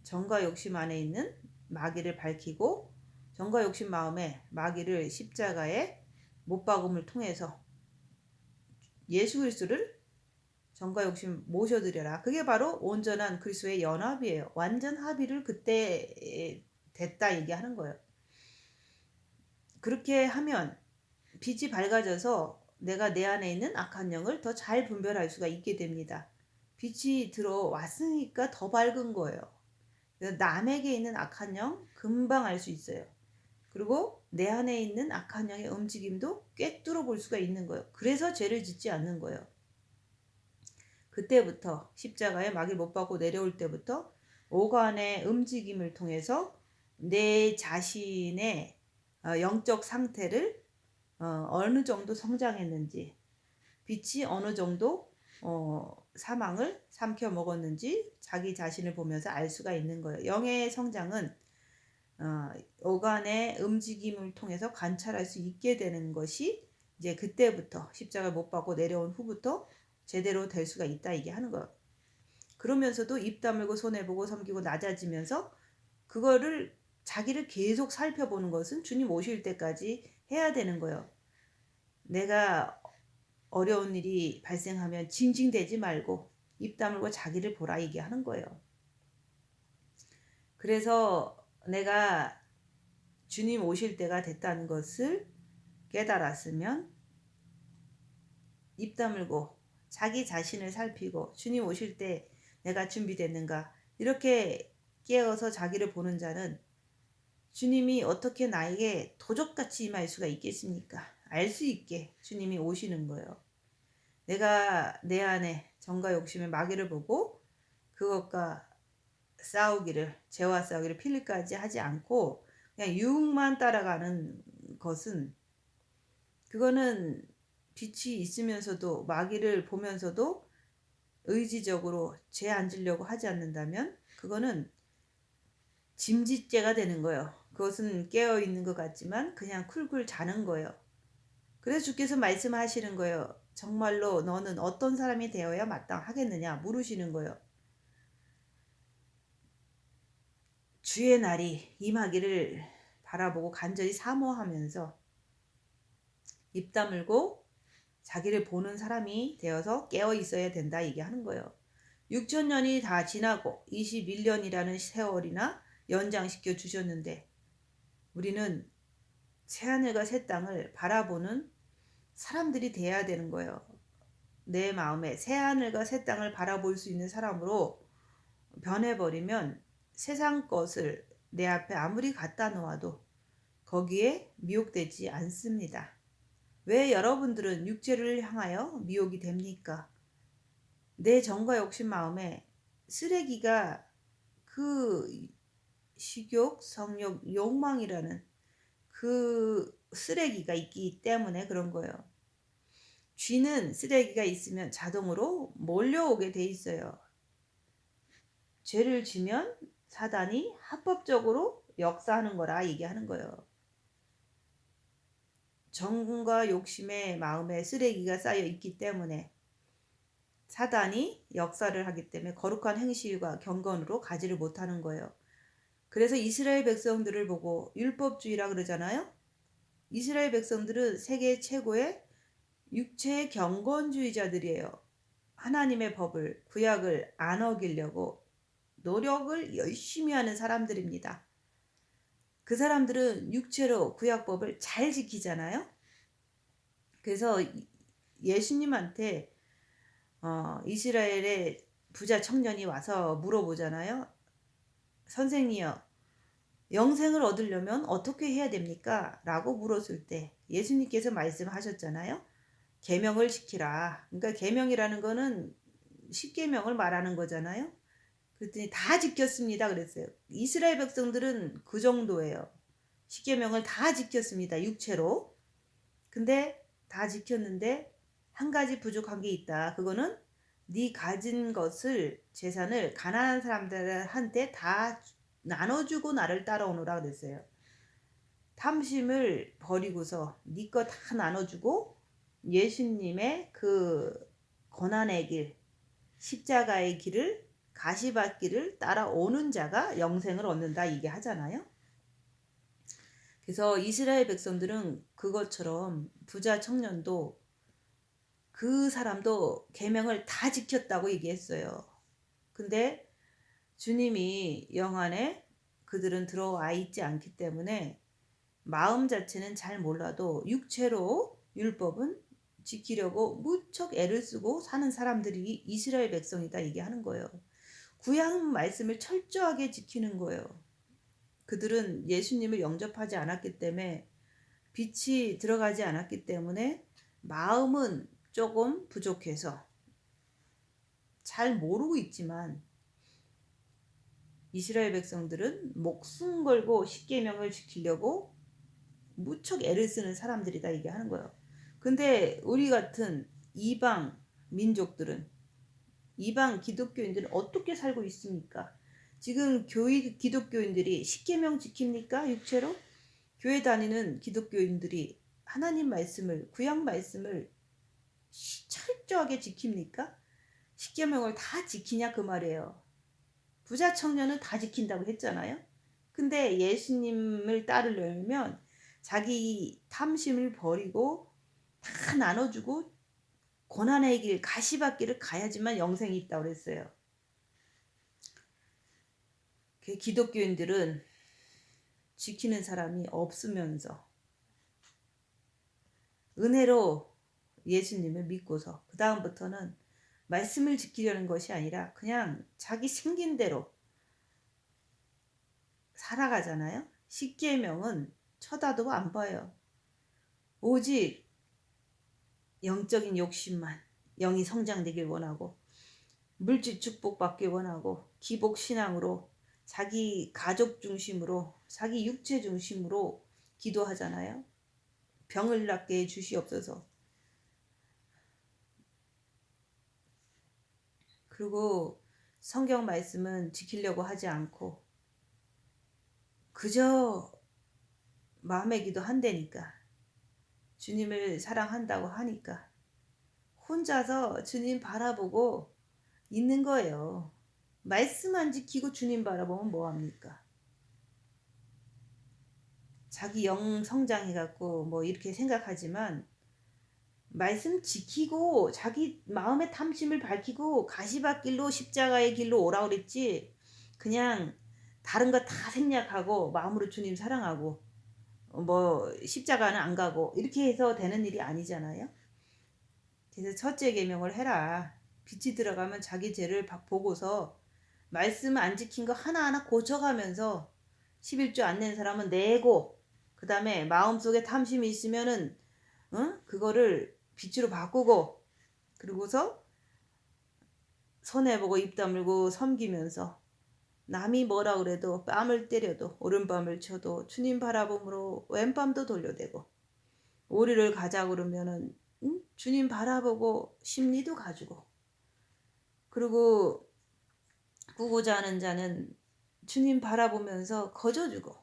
정과 욕심 안에 있는 마귀를 밝히고 정과 욕심 마음에 마귀를 십자가에 못 박음을 통해서 예수 그리스도를 정과 욕심 모셔드려라. 그게 바로 온전한 그리스도의 연합이에요. 완전 합의를 그때 됐다 얘기하는 거예요. 그렇게 하면 빛이 밝아져서 내가 내 안에 있는 악한 영을 더 잘 분별할 수가 있게 됩니다. 빛이 들어왔으니까 더 밝은 거예요. 그래서 남에게 있는 악한 영 금방 알 수 있어요. 그리고 내 안에 있는 악한 영의 움직임도 꿰뚫어 볼 수가 있는 거예요. 그래서 죄를 짓지 않는 거예요. 그때부터 십자가에 마귀 못 박고 내려올 때부터 오간의 움직임을 통해서 내 자신의 영적 상태를 어느 정도 성장했는지 빛이 어느 정도 사망을 삼켜 먹었는지 자기 자신을 보면서 알 수가 있는 거예요. 영의 성장은 오간의 움직임을 통해서 관찰할 수 있게 되는 것이 이제 그때부터 십자가를 못 박고 내려온 후부터 제대로 될 수가 있다 이게 하는 거예요. 그러면서도 입 다물고 손해보고 섬기고 낮아지면서 그거를 자기를 계속 살펴보는 것은 주님 오실 때까지 해야 되는 거예요. 내가 어려운 일이 발생하면 징징대지 말고 입 다물고 자기를 보라 얘기하는 거예요. 그래서 내가 주님 오실 때가 됐다는 것을 깨달았으면 입 다물고 자기 자신을 살피고 주님 오실 때 내가 준비됐는가 이렇게 깨어서 자기를 보는 자는 주님이 어떻게 나에게 도적같이 임할 수가 있겠습니까? 알 수 있게 주님이 오시는 거예요. 내가 내 안에 정과 욕심의 마귀를 보고 그것과 싸우기를 죄와 싸우기를 필리까지 하지 않고 그냥 유혹만 따라가는 것은 그거는 빛이 있으면서도 마귀를 보면서도 의지적으로 죄 안 지려고 하지 않는다면 그거는 짐짓죄가 되는 거예요. 그것은 깨어있는 것 같지만 그냥 쿨쿨 자는 거예요. 그래서 주께서 말씀하시는 거예요. 정말로 너는 어떤 사람이 되어야 마땅하겠느냐 물으시는 거예요. 주의 날이 임하기를 바라보고 간절히 사모하면서 입 다물고 자기를 보는 사람이 되어서 깨어 있어야 된다 얘기하는 거예요. 6천년이 다 지나고 21년이라는 세월이나 연장시켜 주셨는데 우리는 새하늘과 새 땅을 바라보는 사람들이 돼야 되는 거예요. 내 마음에 새하늘과 새 땅을 바라볼 수 있는 사람으로 변해버리면 세상 것을 내 앞에 아무리 갖다 놓아도 거기에 미혹되지 않습니다. 왜 여러분들은 육체를 향하여 미혹이 됩니까? 내 정과 욕심 마음에 쓰레기가 그 식욕, 성욕, 욕망이라는 그 쓰레기가 있기 때문에 그런 거예요. 쥐는 쓰레기가 있으면 자동으로 몰려오게 돼 있어요. 죄를 지면 사단이 합법적으로 역사하는 거라 얘기하는 거예요. 정과 욕심의 마음에 쓰레기가 쌓여 있기 때문에 사단이 역사를 하기 때문에 거룩한 행실과 경건으로 가지를 못하는 거예요. 그래서 이스라엘 백성들을 보고 율법주의라 그러잖아요. 이스라엘 백성들은 세계 최고의 육체의 경건주의자들이에요. 하나님의 법을 구약을 안 어기려고 노력을 열심히 하는 사람들입니다. 그 사람들은 육체로 구약법을 잘 지키잖아요. 그래서 예수님한테 이스라엘의 부자 청년이 와서 물어보잖아요. 선생님이요, 영생을 얻으려면 어떻게 해야 됩니까? 라고 물었을 때 예수님께서 말씀하셨잖아요. 계명을 지키라. 그러니까 계명이라는 거는 10계명을 말하는 거잖아요. 그랬더니 다 지켰습니다 그랬어요. 이스라엘 백성들은 그 정도예요. 10계명을 다 지켰습니다. 육체로. 근데 다 지켰는데 한 가지 부족한 게 있다. 그거는 네 가진 것을 재산을 가난한 사람들한테 다 나눠주고 나를 따라오너라 그랬어요. 탐심을 버리고서 네 거 다 나눠주고 예수님의 그 고난의 길, 십자가의 길을 가시밭길을 따라오는 자가 영생을 얻는다 이게 하잖아요. 그래서 이스라엘 백성들은 그것처럼 부자 청년도 그 사람도 계명을 다 지켰다고 얘기했어요. 근데 주님이 영안에 그들은 들어와 있지 않기 때문에 마음 자체는 잘 몰라도 육체로 율법은 지키려고 무척 애를 쓰고 사는 사람들이 이스라엘 백성이다 얘기하는 거예요. 구약 말씀을 철저하게 지키는 거예요. 그들은 예수님을 영접하지 않았기 때문에 빛이 들어가지 않았기 때문에 마음은 조금 부족해서 잘 모르고 있지만 이스라엘 백성들은 목숨 걸고 십계명을 지키려고 무척 애를 쓰는 사람들이다 얘기하는 거예요. 근데 우리 같은 이방 민족들은 이방 기독교인들은 어떻게 살고 있습니까? 지금 교회 기독교인들이 십계명 지킵니까? 육체로? 교회 다니는 기독교인들이 하나님 말씀을 구약 말씀을 철저하게 지킵니까? 십계명을 다 지키냐 그 말이에요. 부자 청년은 다 지킨다고 했잖아요. 근데 예수님을 따르려면 자기 탐심을 버리고 다 나눠주고 고난의 길 가시밭길을 가야지만 영생이 있다고 그랬어요. 기독교인들은 지키는 사람이 없으면서 은혜로 예수님을 믿고서 그 다음부터는 말씀을 지키려는 것이 아니라 그냥 자기 생긴 대로 살아가잖아요. 십계명은 쳐다도 안 봐요. 오직 영적인 욕심만 영이 성장되길 원하고 물질 축복받길 원하고 기복 신앙으로 자기 가족 중심으로 자기 육체 중심으로 기도하잖아요. 병을 낫게 주시옵소서. 그리고 성경 말씀은 지키려고 하지 않고 그저 마음의 기도 한다니까 주님을 사랑한다고 하니까 혼자서 주님 바라보고 있는 거예요. 말씀 안 지키고 주님 바라보면 뭐합니까? 자기 영 성장해갖고 뭐 이렇게 생각하지만 말씀 지키고 자기 마음의 탐심을 밝히고 가시밭길로 십자가의 길로 오라 그랬지 그냥 다른 거 다 생략하고 마음으로 주님 사랑하고 뭐 십자가는 안 가고 이렇게 해서 되는 일이 아니잖아요. 그래서 첫째 계명을 해라. 빛이 들어가면 자기 죄를 보고서 말씀 안 지킨 거 하나하나 고쳐가면서 11조 안 낸 사람은 내고 그 다음에 마음속에 탐심이 있으면은 그거를 빛으로 바꾸고 그리고서 손해보고 입 다물고 섬기면서 남이 뭐라 그래도 뺨을 때려도 오른밤을 쳐도 주님 바라봄으로 왼밤도 돌려대고 오리를 가자 그러면은 주님 바라보고 심리도 가지고 그리고 꾸고자 하는 자는 주님 바라보면서 거저주고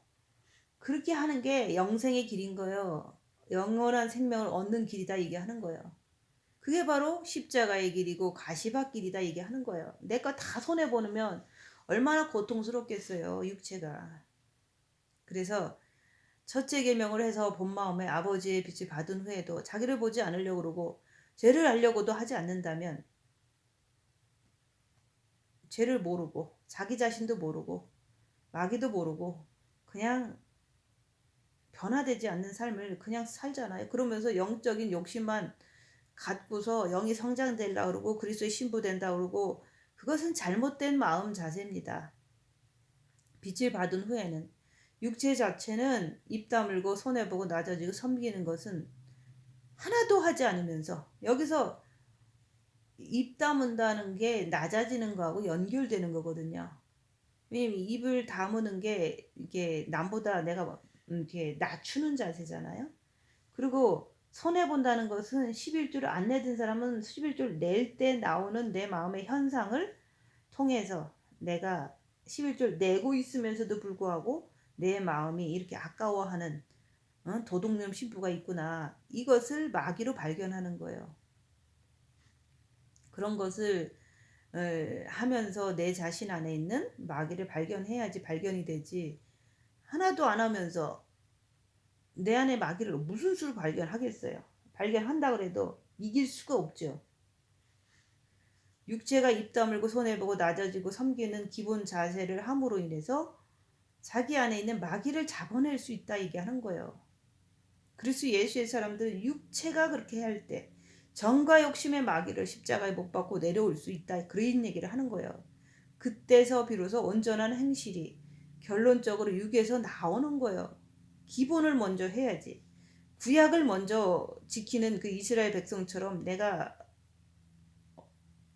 그렇게 하는 게 영생의 길인 거예요. 영원한 생명을 얻는 길이다 얘기하는 거예요. 그게 바로 십자가의 길이고 가시밭길이다 얘기하는 거예요. 내 거 다 손해보면 얼마나 고통스럽겠어요. 육체가. 그래서 첫째 계명을 해서 본 마음에 아버지의 빛을 받은 후에도 자기를 보지 않으려고 그러고 죄를 알려고도 하지 않는다면 죄를 모르고 자기 자신도 모르고 마귀도 모르고 그냥 변화되지 않는 삶을 그냥 살잖아요. 그러면서 영적인 욕심만 갖고서 영이 성장되려고 그러고 그리스도의 신부 된다고 그러고 그것은 잘못된 마음 자세입니다. 빛을 받은 후에는 육체 자체는 입 다물고 손해보고 낮아지고 섬기는 것은 하나도 하지 않으면서 여기서 입 다문다는 게 낮아지는 거하고 연결되는 거거든요. 왜냐면 입을 다무는 게 이게 남보다 내가 이렇게 낮추는 자세잖아요. 그리고 손해본다는 것은 11조를 안 내든 사람은 11조를 낼 때 나오는 내 마음의 현상을 통해서 내가 11조를 내고 있으면서도 불구하고 내 마음이 이렇게 아까워하는 도둑놈 신부가 있구나. 이것을 마귀로 발견하는 거예요. 그런 것을 하면서 내 자신 안에 있는 마귀를 발견해야지 발견이 되지. 하나도 안 하면서 내 안에 마귀를 무슨 수로 발견하겠어요. 발견한다 그래도 이길 수가 없죠. 육체가 입 다물고 손해보고 낮아지고 섬기는 기본 자세를 함으로 인해서 자기 안에 있는 마귀를 잡아낼 수 있다 얘기하는 거예요. 그리스도 예수의 사람들은 육체가 그렇게 할 때 정과 욕심의 마귀를 십자가에 못 박고 내려올 수 있다. 그런 얘기를 하는 거예요. 그때서 비로소 온전한 행실이 결론적으로 육에서 나오는 거예요. 기본을 먼저 해야지. 구약을 먼저 지키는 그 이스라엘 백성처럼 내가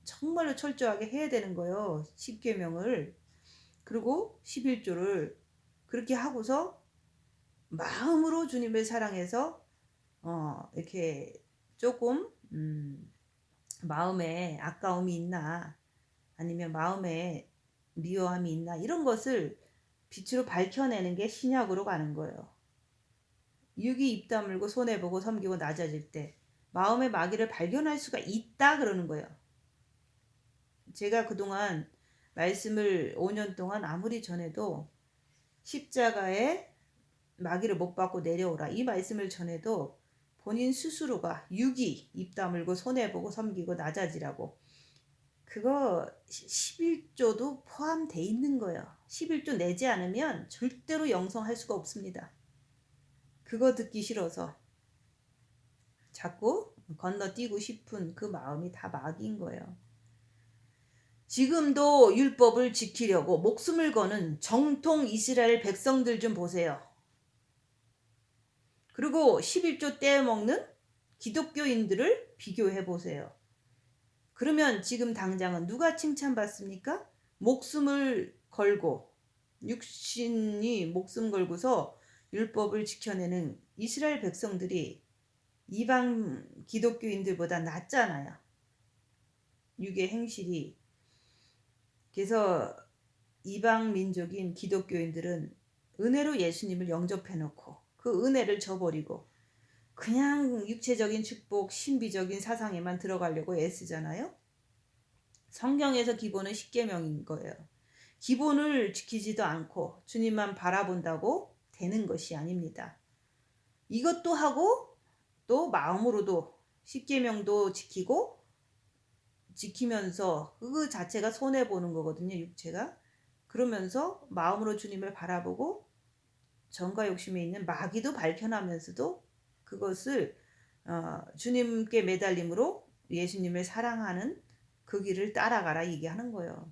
정말로 철저하게 해야 되는 거예요. 10계명을. 그리고 11조를 그렇게 하고서 마음으로 주님을 사랑해서 이렇게 조금 마음에 아까움이 있나 아니면 마음에 미워함이 있나 이런 것을 빛으로 밝혀내는 게 신약으로 가는 거예요. 육이 입 다물고 손해보고 섬기고 낮아질 때 마음의 마귀를 발견할 수가 있다 그러는 거예요. 제가 그동안 말씀을 5년 동안 아무리 전해도 십자가에 마귀를 못 받고 내려오라 이 말씀을 전해도 본인 스스로가 육이 입 다물고 손해보고 섬기고 낮아지라고 그거 11조도 포함되어 있는 거예요. 11조 내지 않으면 절대로 영성할 수가 없습니다. 그거 듣기 싫어서 자꾸 건너뛰고 싶은 그 마음이 다 마귀인 거예요. 지금도 율법을 지키려고 목숨을 거는 정통 이스라엘 백성들 좀 보세요. 그리고 11조 떼먹는 기독교인들을 비교해 보세요. 그러면 지금 당장은 누가 칭찬받습니까? 목숨을 걸고 육신이 목숨 걸고서 율법을 지켜내는 이스라엘 백성들이 이방 기독교인들보다 낫잖아요. 육의 행실이. 그래서 이방 민족인 기독교인들은 은혜로 예수님을 영접해놓고 그 은혜를 저버리고 그냥 육체적인 축복, 신비적인 사상에만 들어가려고 애쓰잖아요. 성경에서 기본은 10계명인 거예요. 기본을 지키지도 않고 주님만 바라본다고 되는 것이 아닙니다. 이것도 하고 또 마음으로도 10계명도 지키면서 그 자체가 손해보는 거거든요. 육체가. 그러면서 마음으로 주님을 바라보고 정과 욕심에 있는 마귀도 밝혀나면서도 그것을 주님께 매달림으로 예수님을 사랑하는 그 길을 따라가라 얘기하는 거예요.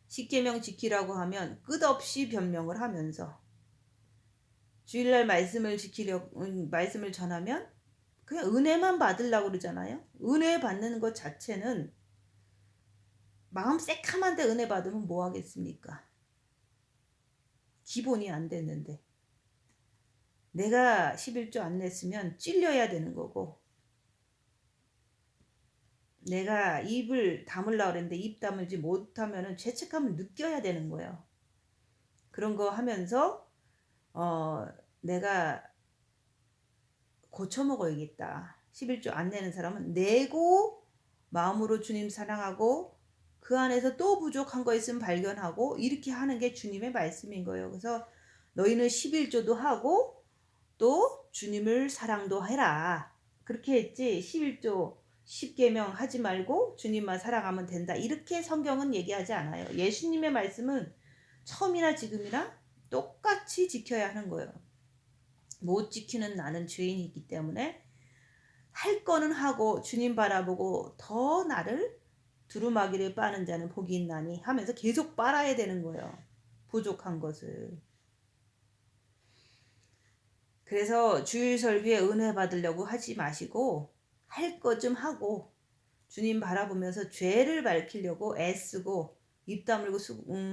10계명 지키라고 하면 끝없이 변명을 하면서 주일날 말씀을 전하면 그냥 은혜만 받으려고 그러잖아요. 은혜 받는 것 자체는 마음 새카만데 은혜 받으면 뭐 하겠습니까? 기본이 안 됐는데 내가 11조 안 냈으면 찔려야 되는 거고 내가 입을 다물라고 그랬는데 입 다물지 못하면 죄책감을 느껴야 되는 거예요. 그런 거 하면서 내가 고쳐먹어야겠다. 11조 안 내는 사람은 내고 마음으로 주님 사랑하고 그 안에서 또 부족한 거 있으면 발견하고 이렇게 하는 게 주님의 말씀인 거예요. 그래서 너희는 11조도 하고 또 주님을 사랑도 해라. 그렇게 했지 11조 10계명 하지 말고 주님만 사랑하면 된다. 이렇게 성경은 얘기하지 않아요. 예수님의 말씀은 처음이나 지금이나 똑같이 지켜야 하는 거예요. 못 지키는 나는 죄인이 있기 때문에 할 거는 하고 주님 바라보고 더 나를 두루마기를 빠는 자는 복이 있나니 하면서 계속 빨아야 되는 거예요. 부족한 것을. 그래서 주일 설교에 은혜 받으려고 하지 마시고 할 것 좀 하고 주님 바라보면서 죄를 밝히려고 애쓰고 입 다물고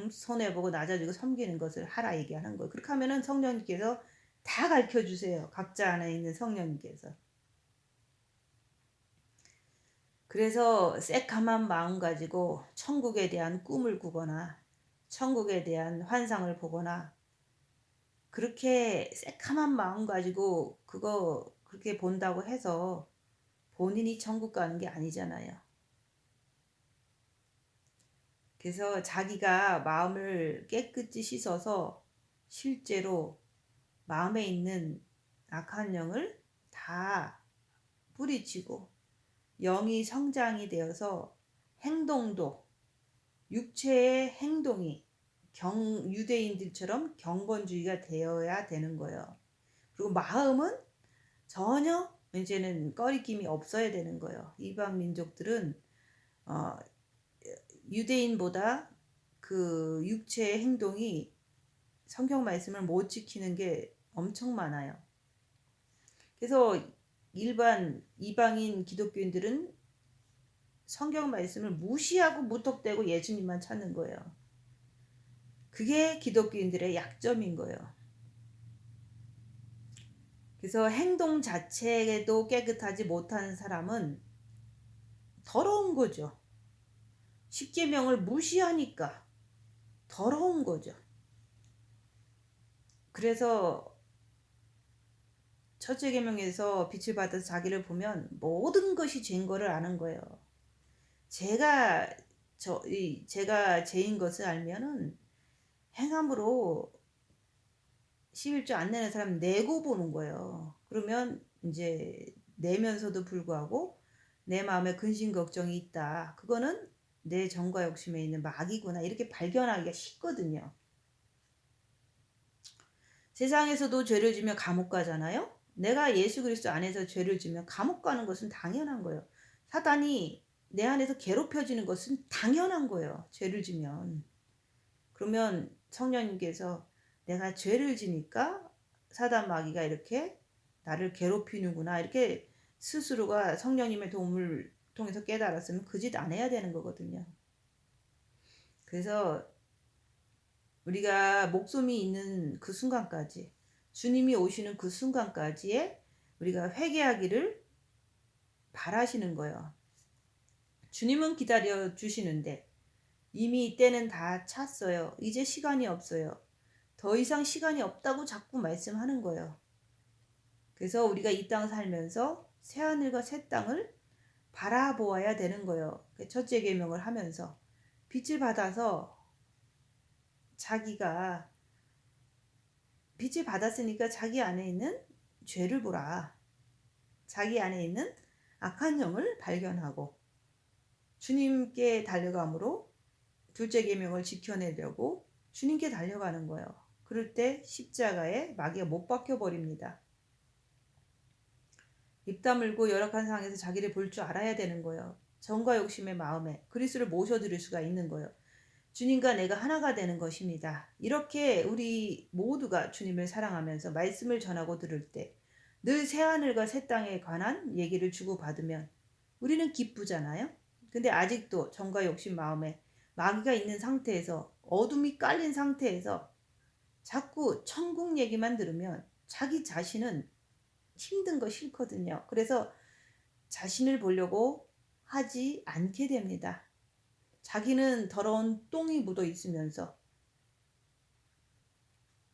손해보고 낮아지고 섬기는 것을 하라 얘기하는 거예요. 그렇게 하면은 성령님께서 다 가르쳐 주세요. 각자 안에 있는 성령님께서. 그래서 새카만 마음 가지고 천국에 대한 꿈을 꾸거나 천국에 대한 환상을 보거나 그렇게 새카만 마음 가지고 그거 그렇게 본다고 해서 본인이 천국 가는 게 아니잖아요. 그래서 자기가 마음을 깨끗이 씻어서 실제로 마음에 있는 악한 영을 다 뿌리치고 영이 성장이 되어서 행동도 육체의 행동이 유대인들처럼 경건주의가 되어야 되는 거예요. 그리고 마음은 전혀 이제는 꺼리낌이 없어야 되는 거예요. 이방 민족들은 유대인보다 그 육체의 행동이 성경 말씀을 못 지키는 게 엄청 많아요. 그래서 일반 이방인 기독교인들은 성경 말씀을 무시하고 무턱대고 예수님만 찾는 거예요. 그게 기독교인들의 약점인 거예요. 그래서 행동 자체에도 깨끗하지 못한 사람은 더러운 거죠. 십계명을 무시하니까 더러운 거죠. 그래서 첫째 계명에서 빛을 받아서 자기를 보면 모든 것이 죄인 거를 아는 거예요. 제가 죄인 것을 알면은 행함으로 11조 안 내는 사람 내고 보는 거예요. 그러면 이제 내면서도 불구하고 내 마음에 근심 걱정이 있다. 그거는 내 정과 욕심에 있는 마귀구나. 이렇게 발견하기가 쉽거든요. 세상에서도 죄를 지면 감옥 가잖아요. 내가 예수 그리스도 안에서 죄를 지면 감옥 가는 것은 당연한 거예요. 사단이 내 안에서 괴롭혀지는 것은 당연한 거예요. 죄를 지면. 그러면 성령님께서 내가 죄를 지니까 사단 마귀가 이렇게 나를 괴롭히는구나. 이렇게 스스로가 성령님의 도움을 통해서 깨달았으면 그 짓 안 해야 되는 거거든요. 그래서 우리가 목숨이 있는 그 순간까지, 주님이 오시는 그 순간까지에 우리가 회개하기를 바라시는 거예요. 주님은 기다려 주시는데 이미 때는 다 찼어요. 이제 시간이 없어요. 더 이상 시간이 없다고 자꾸 말씀하는 거예요. 그래서 우리가 이 땅 살면서 새하늘과 새 땅을 바라보아야 되는 거예요. 첫째 계명을 하면서 빛을 받아서 자기가 빛을 받았으니까 자기 안에 있는 죄를 보라. 자기 안에 있는 악한 영을 발견하고 주님께 달려감으로 둘째 계명을 지켜내려고 주님께 달려가는 거예요. 그럴 때 십자가에 마귀가 못 박혀 버립니다. 입 다물고 열악한 상황에서 자기를 볼 줄 알아야 되는 거예요. 정과 욕심의 마음에 그리스도를 모셔드릴 수가 있는 거예요. 주님과 내가 하나가 되는 것입니다. 이렇게 우리 모두가 주님을 사랑하면서 말씀을 전하고 들을 때 늘 새하늘과 새 땅에 관한 얘기를 주고받으면 우리는 기쁘잖아요. 근데 아직도 정과 욕심 마음에 마귀가 있는 상태에서 어둠이 깔린 상태에서 자꾸 천국 얘기만 들으면 자기 자신은 힘든 거 싫거든요. 그래서 자신을 보려고 하지 않게 됩니다. 자기는 더러운 똥이 묻어 있으면서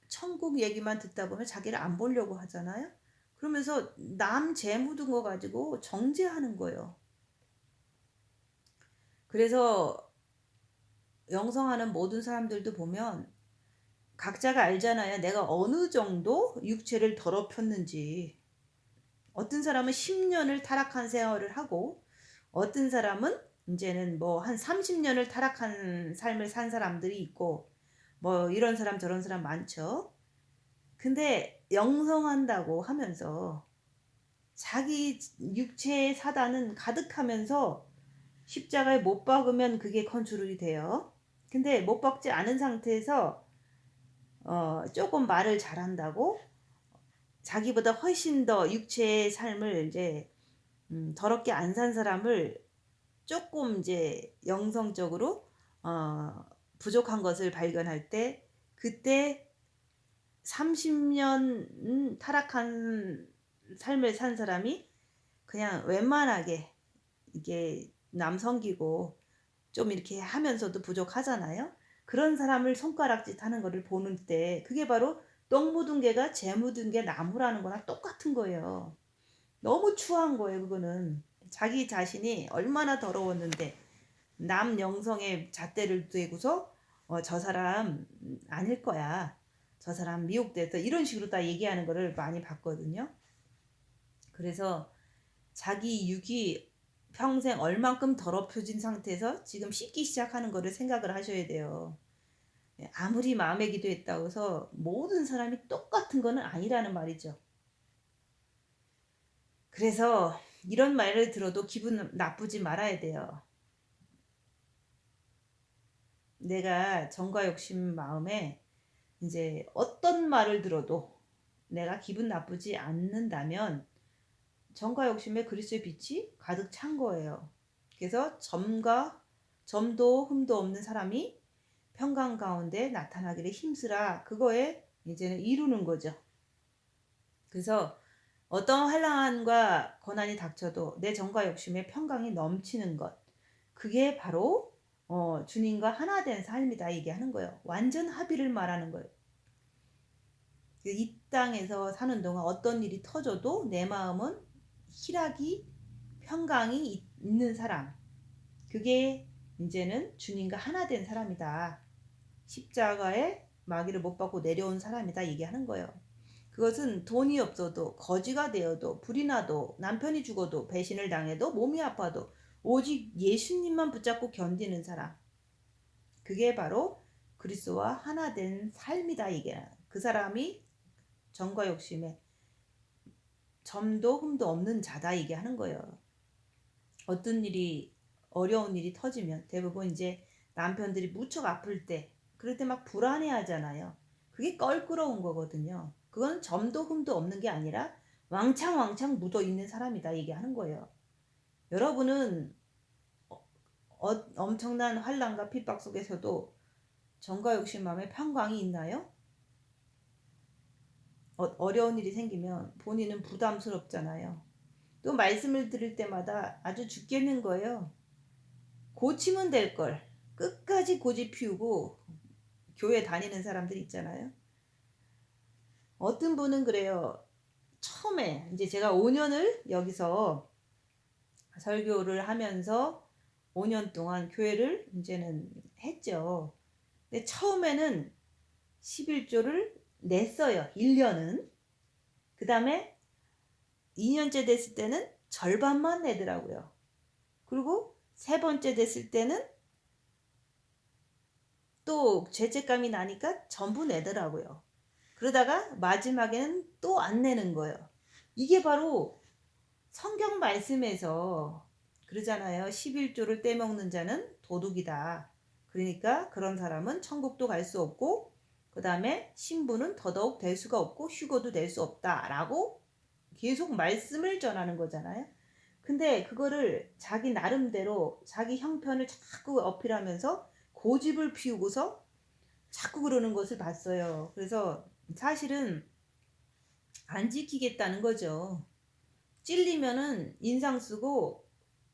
천국 얘기만 듣다 보면 자기를 안 보려고 하잖아요. 그러면서 남 죄 묻은 거 가지고 정죄하는 거예요. 그래서 영성하는 모든 사람들도 보면 각자가 알잖아요. 내가 어느 정도 육체를 더럽혔는지. 어떤 사람은 10년을 타락한 생활을 하고 어떤 사람은 이제는 뭐 한 30년을 타락한 삶을 산 사람들이 있고 뭐 이런 사람 저런 사람 많죠. 근데 영성한다고 하면서 자기 육체의 사단은 가득하면서 십자가에 못 박으면 그게 컨트롤이 돼요. 근데 못 박지 않은 상태에서 조금 말을 잘한다고 자기보다 훨씬 더 육체의 삶을 이제 더럽게 안 산 사람을 조금 이제 영성적으로 부족한 것을 발견할 때 그때 30년 타락한 삶을 산 사람이 그냥 웬만하게 이게 남 섬기고 좀 이렇게 하면서도 부족하잖아요. 그런 사람을 손가락짓 하는 거를 보는 때 그게 바로 똥 묻은 개가 재 묻은 게 나무라는 거랑 똑같은 거예요. 너무 추한 거예요, 그거는. 자기 자신이 얼마나 더러웠는데 남 영성에 잣대를 대고서 저 사람 아닐 거야. 저 사람 미혹돼서 이런 식으로 다 얘기하는 거를 많이 봤거든요. 그래서 자기 육이 평생 얼만큼 더럽혀진 상태에서 지금 씻기 시작하는 거를 생각을 하셔야 돼요. 아무리 마음의 기도했다고 해서 모든 사람이 똑같은 거는 아니라는 말이죠. 그래서 이런 말을 들어도 기분 나쁘지 말아야 돼요. 내가 정과 욕심 마음에 이제 어떤 말을 들어도 내가 기분 나쁘지 않는다면 정과 욕심에 그리스도의 빛이 가득 찬 거예요. 그래서 점도 흠도 없는 사람이 평강 가운데 나타나기를 힘쓰라. 그거에 이제는 이루는 거죠. 그래서 어떤 환난과 고난이 닥쳐도 내 정과 욕심에 평강이 넘치는 것. 그게 바로 주님과 하나 된 삶이다 얘기하는 거예요. 완전 합의를 말하는 거예요. 이 땅에서 사는 동안 어떤 일이 터져도 내 마음은 희락이 평강이 있는 사람. 그게 이제는 주님과 하나 된 사람이다. 십자가에 마귀를 못 받고 내려온 사람이다 얘기하는 거예요. 그것은 돈이 없어도 거지가 되어도 불이 나도 남편이 죽어도 배신을 당해도 몸이 아파도 오직 예수님만 붙잡고 견디는 사람. 그게 바로 그리스도와 하나 된 삶이다 이게. 그 사람이 정과 욕심에 점도 흠도 없는 자다 얘기하는 거예요. 어떤 일이 어려운 일이 터지면 대부분 이제 남편들이 무척 아플 때 그럴 때 막 불안해 하잖아요. 그게 껄끄러운 거거든요. 그건 점도 흠도 없는 게 아니라 왕창 묻어 있는 사람이다 얘기하는 거예요. 여러분은 엄청난 환난과 핍박 속에서도 정과 욕심 마음에 평강이 있나요? 어려운 일이 생기면 본인은 부담스럽잖아요. 또 말씀을 들을 때마다 아주 죽겠는 거예요. 고치면 될 걸 끝까지 고집 피우고 교회 다니는 사람들 있잖아요. 어떤 분은 그래요. 처음에 이제 제가 5년을 여기서 설교를 하면서 5년 동안 교회를 이제는 했죠. 근데 처음에는 11조를 냈어요. 1년은. 그 다음에 2년째 됐을 때는 절반만 내더라고요. 그리고 세 번째 됐을 때는 또 죄책감이 나니까 전부 내더라고요. 그러다가 마지막에는 또 안 내는 거예요. 이게 바로 성경 말씀에서 그러잖아요. 11조를 떼먹는 자는 도둑이다. 그러니까 그런 사람은 천국도 갈 수 없고 그 다음에 신부는 더더욱 될 수가 없고 휴거도 될 수 없다라고 계속 말씀을 전하는 거잖아요. 근데 그거를 자기 나름대로 자기 형편을 자꾸 어필하면서 고집을 피우고서 자꾸 그러는 것을 봤어요. 그래서 사실은 안 지키겠다는 거죠. 찔리면은 인상 쓰고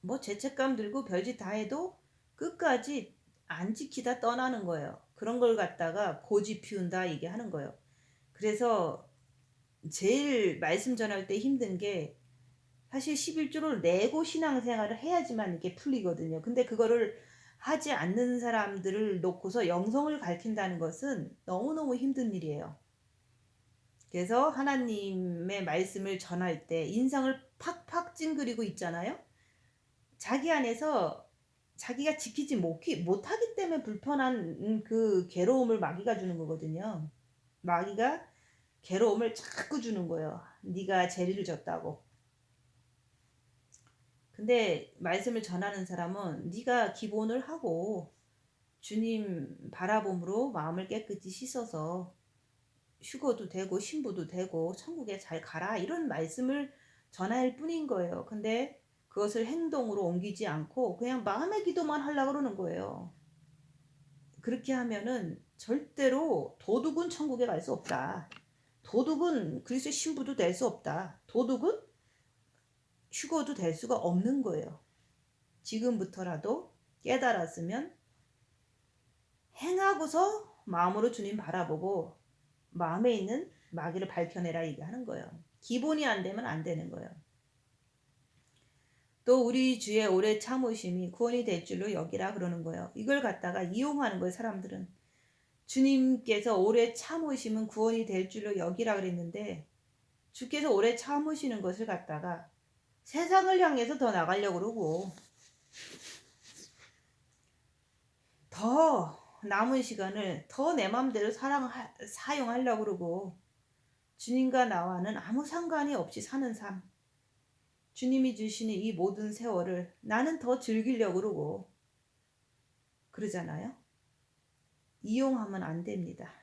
뭐 죄책감 들고 별짓 다 해도 끝까지 안 지키다 떠나는 거예요. 그런 걸 갖다가 고집 피운다 얘기하는 거예요. 그래서 제일 말씀 전할 때 힘든 게 사실 11조를 내고 신앙생활을 해야지만 이게 풀리거든요. 근데 그거를 하지 않는 사람들을 놓고서 영성을 가르친다는 것은 너무너무 힘든 일이에요. 그래서 하나님의 말씀을 전할 때 인상을 팍팍 찡그리고 있잖아요. 자기 안에서 자기가 지키지 못하기 때문에 불편한 그 괴로움을 마귀가 주는 거거든요. 마귀가 괴로움을 자꾸 주는 거예요. 네가 죄를 졌다고. 근데 말씀을 전하는 사람은 네가 기본을 하고 주님 바라봄으로 마음을 깨끗이 씻어서 휴거도 되고 신부도 되고 천국에 잘 가라 이런 말씀을 전할 뿐인 거예요. 근데 그것을 행동으로 옮기지 않고 그냥 마음의 기도만 하려고 그러는 거예요. 그렇게 하면은 절대로 도둑은 천국에 갈 수 없다. 도둑은 그리스도의 신부도 될 수 없다. 도둑은 휴거도 될 수가 없는 거예요. 지금부터라도 깨달았으면 행하고서 마음으로 주님 바라보고 마음에 있는 마귀를 밝혀내라 얘기하는 거예요. 기본이 안 되면 안 되는 거예요. 또 우리 주의 오래 참으심이 구원이 될 줄로 여기라 그러는 거예요. 이걸 갖다가 이용하는 거예요. 사람들은. 주님께서 오래 참으심은 구원이 될 줄로 여기라 그랬는데 주께서 오래 참으시는 것을 갖다가 세상을 향해서 더 나가려고 그러고 더 남은 시간을 더 내 맘대로 사용하려고 그러고 주님과 나와는 아무 상관이 없이 사는 삶, 주님이 주시는 이 모든 세월을 나는 더 즐기려고 그러고 그러잖아요. 이용하면 안 됩니다.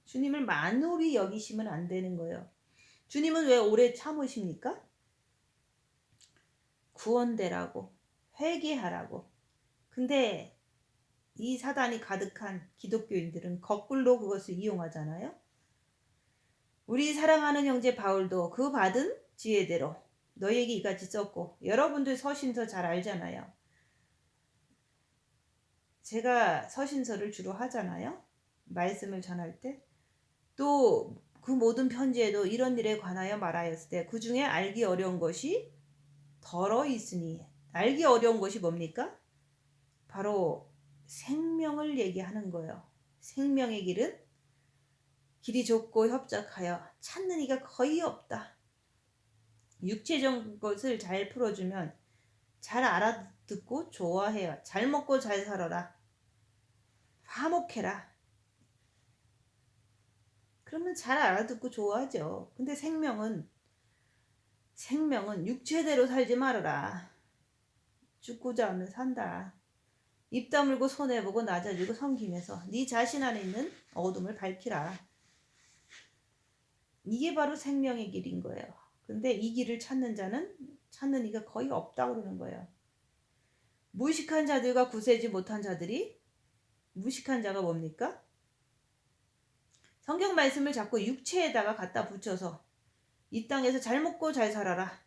주님을 만홀히 여기시면 안 되는 거예요. 주님은 왜 오래 참으십니까? 구원되라고, 회개하라고. 근데 이 사단이 가득한 기독교인들은 거꾸로 그것을 이용하잖아요. 우리 사랑하는 형제 바울도 그 받은 지혜대로 너에게 이같이 썼고, 여러분들 서신서 잘 알잖아요. 제가 서신서를 주로 하잖아요. 말씀을 전할 때. 또 그 모든 편지에도 이런 일에 관하여 말하였을 때 그 중에 알기 어려운 것이 덜어 있으니, 알기 어려운 것이 뭡니까? 바로 생명을 얘기하는 거예요. 생명의 길이 좁고 협착하여 찾는 이가 거의 없다. 육체적 것을 잘 풀어주면 잘 알아듣고 좋아해요. 잘 먹고 잘 살아라. 화목해라. 그러면 잘 알아듣고 좋아하죠. 근데 생명은 육체대로 살지 말아라. 죽고자 하면 산다. 입 다물고 손해보고 낮아지고 섬기면서 네 자신 안에 있는 어둠을 밝히라. 이게 바로 생명의 길인 거예요. 근데 이 길을 찾는 이가 거의 없다고 그러는 거예요. 무식한 자들과 구세지 못한 자들이, 무식한 자가 뭡니까? 성경 말씀을 자꾸 육체에다가 갖다 붙여서 이 땅에서 잘 먹고 잘 살아라.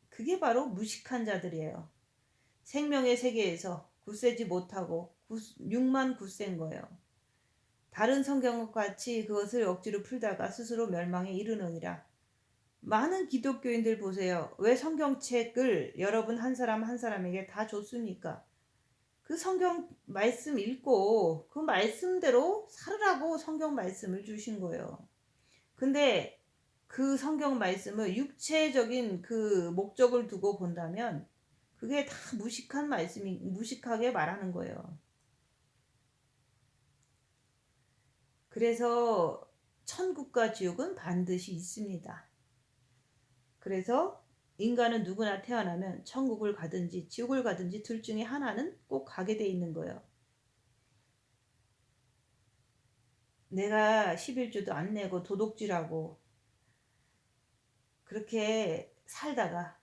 그게 바로 무식한 자들이에요. 생명의 세계에서 굳세지 못하고 육만 굳센 거예요. 다른 성경과 같이 그것을 억지로 풀다가 스스로 멸망에 이르느니라. 많은 기독교인들 보세요. 왜 성경책을 여러분 한 사람 한 사람에게 다 줬습니까? 그 성경 말씀 읽고 그 말씀대로 살으라고 성경 말씀을 주신 거예요. 근데 그 성경 말씀을 육체적인 그 목적을 두고 본다면 그게 다 무식한 말씀이, 무식하게 말하는 거예요. 그래서 천국과 지옥은 반드시 있습니다. 그래서 인간은 누구나 태어나면 천국을 가든지 지옥을 가든지 둘 중에 하나는 꼭 가게 돼 있는 거예요. 내가 11조도 안 내고 도둑질하고 그렇게 살다가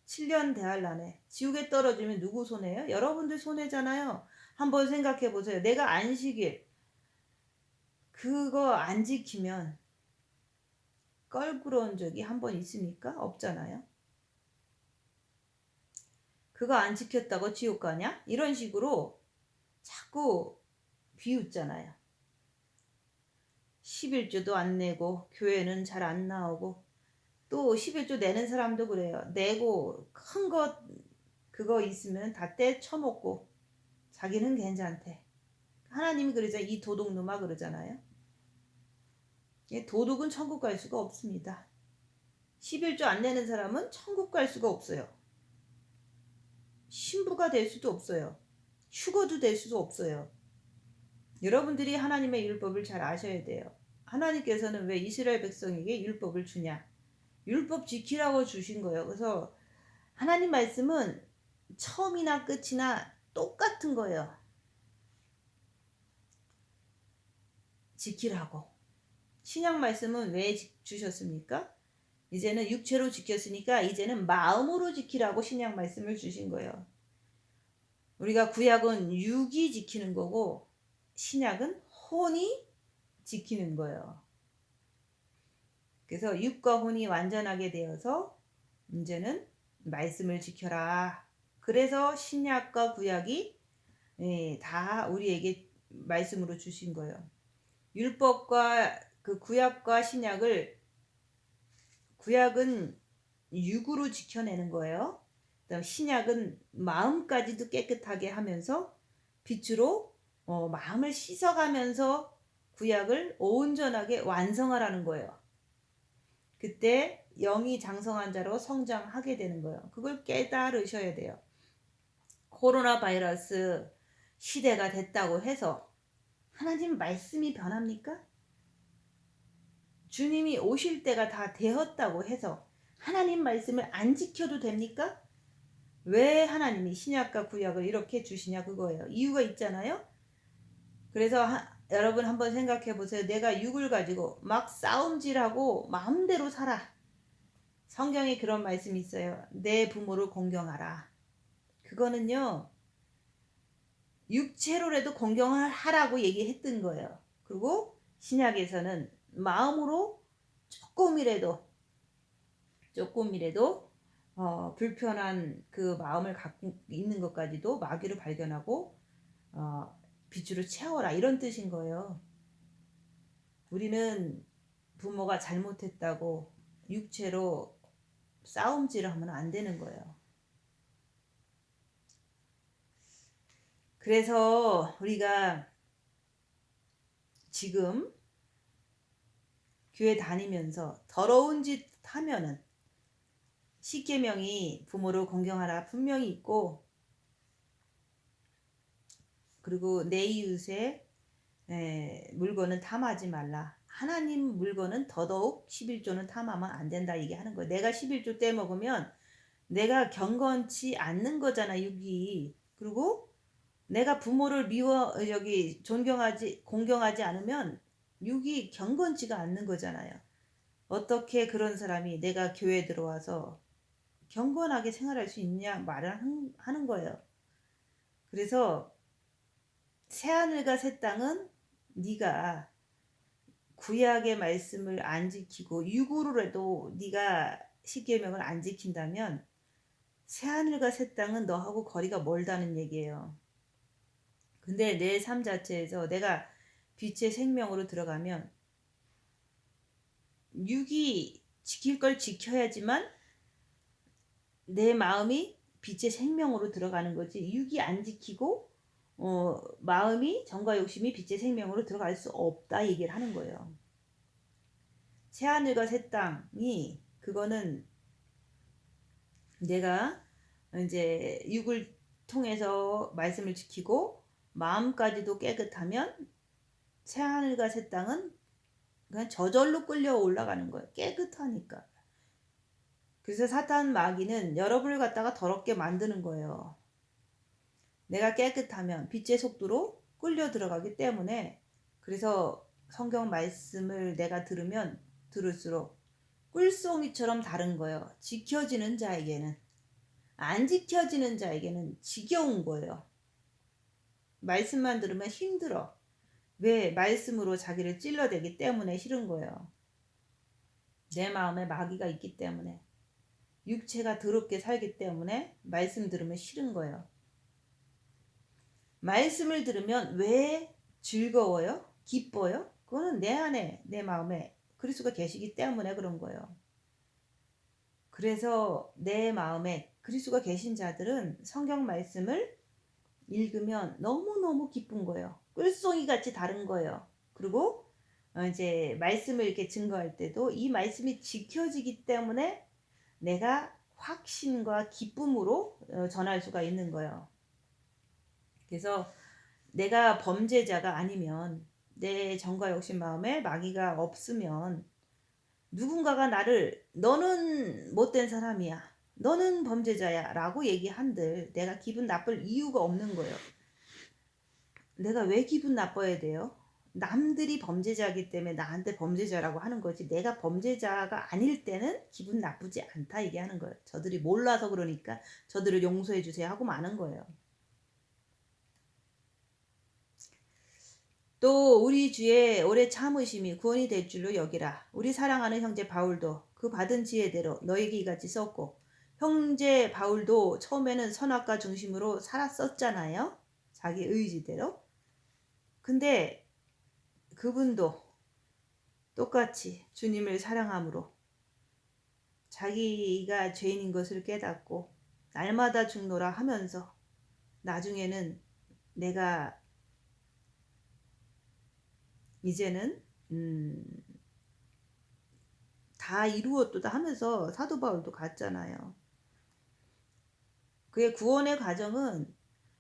7년 대환란에 지옥에 떨어지면 누구 손해예요? 여러분들 손해잖아요. 한번 생각해 보세요. 내가 안식일 그거 안 지키면 껄끄러운 적이 한 번 있습니까? 없잖아요. 그거 안 지켰다고 지옥 가냐? 이런 식으로 자꾸 비웃잖아요. 11조도 안 내고 교회는 잘 안 나오고 또 11조 내는 사람도 그래요. 내고 큰 것 그거 있으면 다 떼쳐먹고 자기는 괜찮대. 하나님이 그러잖아요. 이 도둑놈아 그러잖아요. 도둑은 천국 갈 수가 없습니다. 11조 안 내는 사람은 천국 갈 수가 없어요. 신부가 될 수도 없어요. 휴거도 될 수도 없어요. 여러분들이 하나님의 율법을 잘 아셔야 돼요. 하나님께서는 왜 이스라엘 백성에게 율법을 주냐? 율법 지키라고 주신 거예요. 그래서 하나님 말씀은 처음이나 끝이나 똑같은 거예요. 지키라고. 신약 말씀은 왜 주셨습니까? 이제는 육체로 지켰으니까 이제는 마음으로 지키라고 신약 말씀을 주신 거예요. 우리가 구약은 육이 지키는 거고 신약은 혼이 지키는 거예요. 그래서 육과 혼이 완전하게 되어서 이제는 말씀을 지켜라. 그래서 신약과 구약이 다 우리에게 말씀으로 주신 거예요. 율법과 그 구약과 신약을 구약은 육으로 지켜내는 거예요. 그다음 신약은 마음까지도 깨끗하게 하면서 빛으로 마음을 씻어가면서 구약을 온전하게 완성하라는 거예요. 그때 영이 장성한 자로 성장하게 되는 거예요. 그걸 깨달으셔야 돼요. 코로나 바이러스 시대가 됐다고 해서 하나님 말씀이 변합니까? 주님이 오실 때가 다 되었다고 해서 하나님 말씀을 안 지켜도 됩니까? 왜 하나님이 신약과 구약을 이렇게 주시냐 그거예요. 이유가 있잖아요. 그래서 여러분 한번 생각해 보세요. 내가 육을 가지고 막 싸움질하고 마음대로 살아. 성경에 그런 말씀이 있어요. 내 부모를 공경하라. 그거는요. 육체로라도 공경을 하라고 얘기했던 거예요. 그리고 신약에서는 마음으로 조금이라도 불편한 그 마음을 갖고 있는 것까지도 마귀로 발견하고 빛으로 채워라 이런 뜻인 거예요. 우리는 부모가 잘못했다고 육체로 싸움질을 하면 안 되는 거예요. 그래서 우리가 지금 교회 다니면서 더러운 짓 하면은 십계명이 부모를 공경하라 분명히 있고, 그리고 내 이웃의 물건은 탐하지 말라. 하나님 물건은 더더욱 11조는 탐하면 안 된다 얘기하는 거예요. 내가 11조 떼먹으면 내가 경건치 않는 거잖아 육이. 그리고 내가 부모를 공경하지 않으면 육이 경건치가 않는 거잖아요. 어떻게 그런 사람이 내가 교회에 들어와서 경건하게 생활할 수 있냐 말을 하는 거예요. 그래서 새하늘과 새 땅은 네가 구약의 말씀을 안 지키고 육으로라도 네가 십계명을 안 지킨다면 새하늘과 새 땅은 너하고 거리가 멀다는 얘기예요. 근데 내 삶 자체에서 내가 빛의 생명으로 들어가면 육이 지킬 걸 지켜야지만 내 마음이 빛의 생명으로 들어가는 거지. 육이 안 지키고 마음이 정과 욕심이 빛의 생명으로 들어갈 수 없다 얘기를 하는 거예요. 새하늘과 새 땅이 그거는 내가 이제 육을 통해서 말씀을 지키고 마음까지도 깨끗하면 새하늘과 새 땅은 그냥 저절로 끌려 올라가는 거예요. 깨끗하니까. 그래서 사탄 마귀는 여러분을 갖다가 더럽게 만드는 거예요. 내가 깨끗하면 빛의 속도로 끌려 들어가기 때문에, 그래서 성경 말씀을 내가 들으면 들을수록 꿀송이처럼 다른 거예요. 지켜지는 자에게는. 안 지켜지는 자에게는 지겨운 거예요. 말씀만 들으면 힘들어. 왜? 말씀으로 자기를 찔러대기 때문에 싫은 거예요. 내 마음에 마귀가 있기 때문에, 육체가 더럽게 살기 때문에 말씀 들으면 싫은 거예요. 말씀을 들으면 왜 즐거워요? 기뻐요? 그거는 내 안에, 내 마음에 그리스도가 계시기 때문에 그런 거예요. 그래서 내 마음에 그리스도가 계신 자들은 성경 말씀을 읽으면 너무너무 기쁜 거예요. 꿀송이 같이 다른 거예요. 그리고 이제 말씀을 이렇게 증거할 때도 이 말씀이 지켜지기 때문에 내가 확신과 기쁨으로 전할 수가 있는 거예요. 그래서 내가 범죄자가 아니면, 내 정과 욕심 마음에 마귀가 없으면 누군가가 나를 너는 못된 사람이야, 너는 범죄자야 라고 얘기한들 내가 기분 나쁠 이유가 없는 거예요. 내가 왜 기분 나빠야 돼요? 남들이 범죄자이기 때문에 나한테 범죄자라고 하는 거지, 내가 범죄자가 아닐 때는 기분 나쁘지 않다 얘기하는 거예요. 저들이 몰라서 그러니까 저들을 용서해 주세요 하고 마는 거예요. 또 우리 주의 오래 참으심이 구원이 될 줄로 여기라. 우리 사랑하는 형제 바울도 그 받은 지혜대로 너에게 이같이 썼고, 형제 바울도 처음에는 선악과 중심으로 살았었잖아요. 자기 의지대로. 근데 그분도 똑같이 주님을 사랑함으로 자기가 죄인인 것을 깨닫고 날마다 죽노라 하면서 나중에는 내가 이제는 다 이루었도다 하면서 사도 바울도 갔잖아요. 그의 구원의 과정은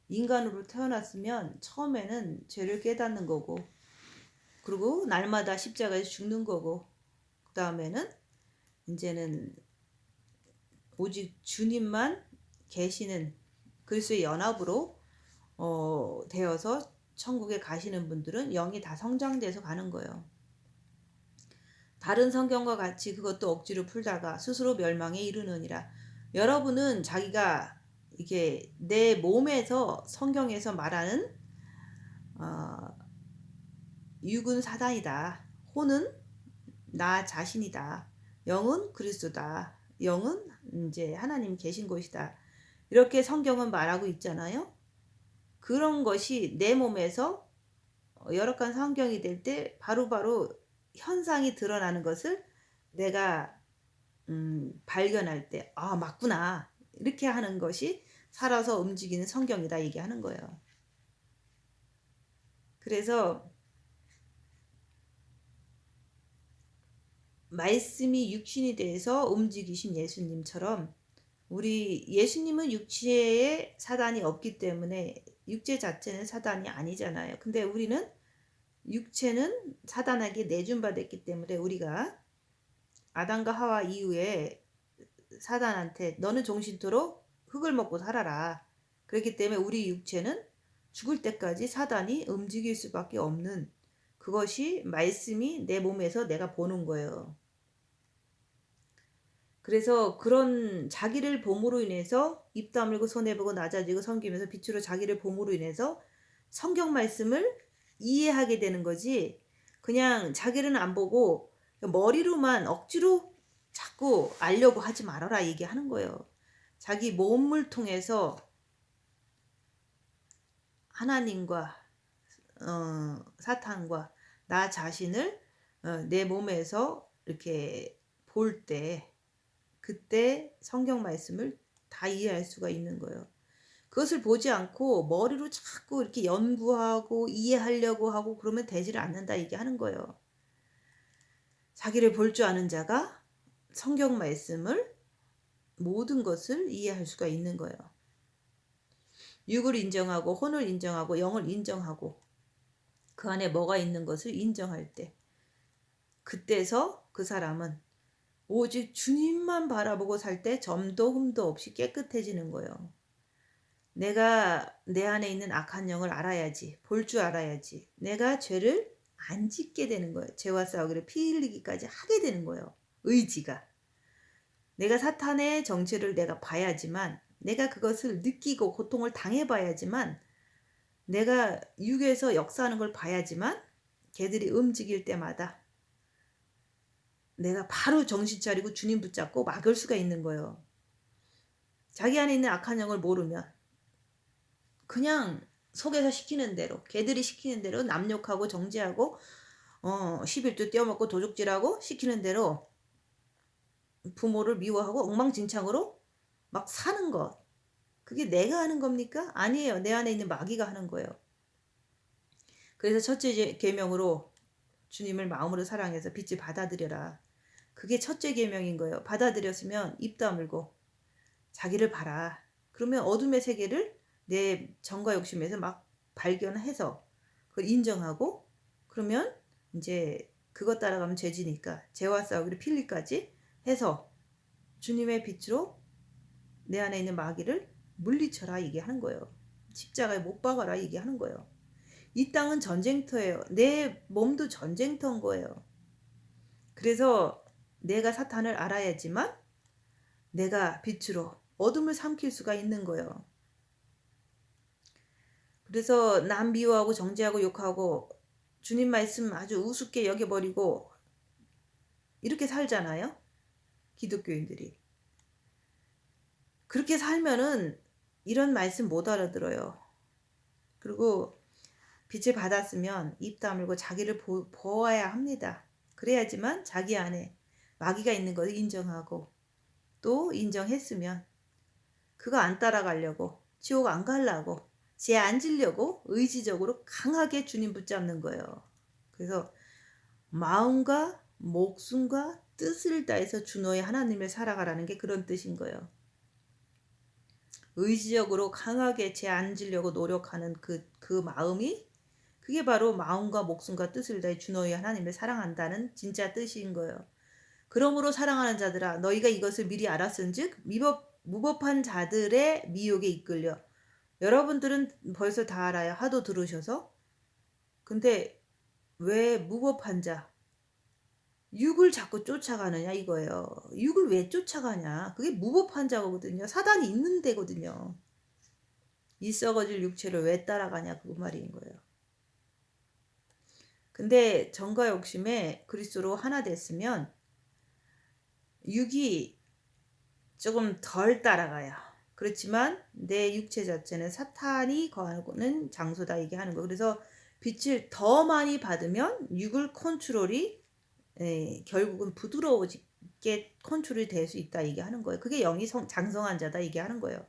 인간으로 태어났으면 처음에는 죄를 깨닫는 거고, 그리고 날마다 십자가에서 죽는 거고, 그 다음에는 이제는 오직 주님만 계시는 그리스도의 연합으로 되어서 천국에 가시는 분들은 영이 다 성장돼서 가는 거예요. 다른 성경과 같이 그것도 억지로 풀다가 스스로 멸망에 이르느니라. 여러분은 자기가 이게 내 몸에서 성경에서 말하는 육은 사단이다. 혼은 나 자신이다. 영은 그리스도다. 영은 이제 하나님 계신 곳이다. 이렇게 성경은 말하고 있잖아요. 그런 것이 내 몸에서 열악한 성경이 될 때 바로바로 현상이 드러나는 것을 내가 발견할 때, 아, 맞구나. 이렇게 하는 것이 살아서 움직이는 성경이다 얘기하는 거예요. 그래서 말씀이 육신이 돼서 움직이신 예수님처럼 우리 예수님은 육체에 사단이 없기 때문에 육체 자체는 사단이 아니잖아요. 근데 우리는 육체는 사단에게 내준받았기 때문에 우리가 아담과 하와 이후에 사단한테 너는 종신토록 흙을 먹고 살아라. 그렇기 때문에 우리 육체는 죽을 때까지 사단이 움직일 수밖에 없는 그것이 말씀이 내 몸에서 내가 보는 거예요. 그래서 그런 자기를 봄으로 인해서 입 다물고 손에 보고 낮아지고 섬기면서 빛으로 자기를 봄으로 인해서 성경 말씀을 이해하게 되는 거지, 그냥 자기는 안 보고 머리로만 억지로 자꾸 알려고 하지 말아라 얘기하는 거예요. 자기 몸을 통해서 하나님과 사탄과 나 자신을 내 몸에서 이렇게 볼 때 그때 성경 말씀을 다 이해할 수가 있는 거예요. 그것을 보지 않고 머리로 자꾸 이렇게 연구하고 이해하려고 하고 그러면 되지를 않는다 얘기하는 거예요. 자기를 볼 줄 아는 자가 성경 말씀을 모든 것을 이해할 수가 있는 거예요. 육을 인정하고 혼을 인정하고 영을 인정하고 그 안에 뭐가 있는 것을 인정할 때 그때서 그 사람은 오직 주님만 바라보고 살 때 점도 흠도 없이 깨끗해지는 거예요. 내가 내 안에 있는 악한 영을 알아야지, 볼 줄 알아야지 내가 죄를 안 짓게 되는 거예요. 죄와 싸우기를 피 흘리기까지 하게 되는 거예요. 의지가. 내가 사탄의 정체를 내가 봐야지만, 내가 그것을 느끼고 고통을 당해봐야지만, 내가 육에서 역사하는 걸 봐야지만 걔들이 움직일 때마다 내가 바로 정신 차리고 주님 붙잡고 막을 수가 있는 거예요. 자기 안에 있는 악한 영을 모르면 그냥 속에서 시키는 대로, 걔들이 시키는 대로 남욕하고 정죄하고 11조 떼어먹고 도둑질하고 시키는 대로 부모를 미워하고 엉망진창으로 막 사는 것. 그게 내가 하는 겁니까? 아니에요. 내 안에 있는 마귀가 하는 거예요. 그래서 첫째 계명으로 주님을 마음으로 사랑해서 빛을 받아들여라. 그게 첫째 계명인 거예요. 받아들였으면 입 다물고 자기를 봐라. 그러면 어둠의 세계를 내 정과 욕심에서 막 발견해서 그걸 인정하고, 그러면 이제 그것 따라가면 죄지니까 죄와 싸우기를 필리까지 해서 주님의 빛으로 내 안에 있는 마귀를 물리쳐라 얘기하는 거예요. 십자가에 못 박아라 얘기하는 거예요. 이 땅은 전쟁터예요. 내 몸도 전쟁터인 거예요. 그래서 내가 사탄을 알아야지만 내가 빛으로 어둠을 삼킬 수가 있는 거예요. 그래서 남 미워하고 정죄하고 욕하고 주님 말씀 아주 우습게 여겨버리고 이렇게 살잖아요. 기독교인들이. 그렇게 살면은 이런 말씀 못 알아들어요. 그리고 빛을 받았으면 입 다물고 자기를 보아야 합니다. 그래야지만 자기 안에 마귀가 있는 것을 인정하고 또 인정했으면 그거 안 따라가려고 지옥 안 가려고 죄 안 지려고 의지적으로 강하게 주님 붙잡는 거예요. 그래서 마음과 목숨과 뜻을 다해서 주 너의 하나님을 살아가라는 게 그런 뜻인 거예요. 의지적으로 강하게 죄 안 지려고 노력하는 그 마음이 그게 바로 마음과 목숨과 뜻을 다해 주 너의 하나님을 사랑한다는 진짜 뜻인 거예요. 그러므로 사랑하는 자들아 너희가 이것을 미리 알았은즉 무법한 자들의 미혹에 이끌려. 여러분들은 벌써 다 알아요. 하도 들으셔서. 근데 왜 무법한 자 육을 자꾸 쫓아가느냐 이거예요. 육을 왜 쫓아가냐. 그게 무법한 자거든요. 사단이 있는 데거든요. 이 썩어질 육체를 왜 따라가냐 그 말인 거예요. 근데 정과 욕심에 그리스도로 하나 됐으면 육이 조금 덜 따라가요. 그렇지만 내 육체 자체는 사탄이 거하는 장소다 얘기하는 거. 그래서 빛을 더 많이 받으면 육을 컨트롤이 결국은 부드러워지게 컨트롤이 될 수 있다 얘기하는 거예요. 그게 영이 장성한 자다 얘기하는 거예요.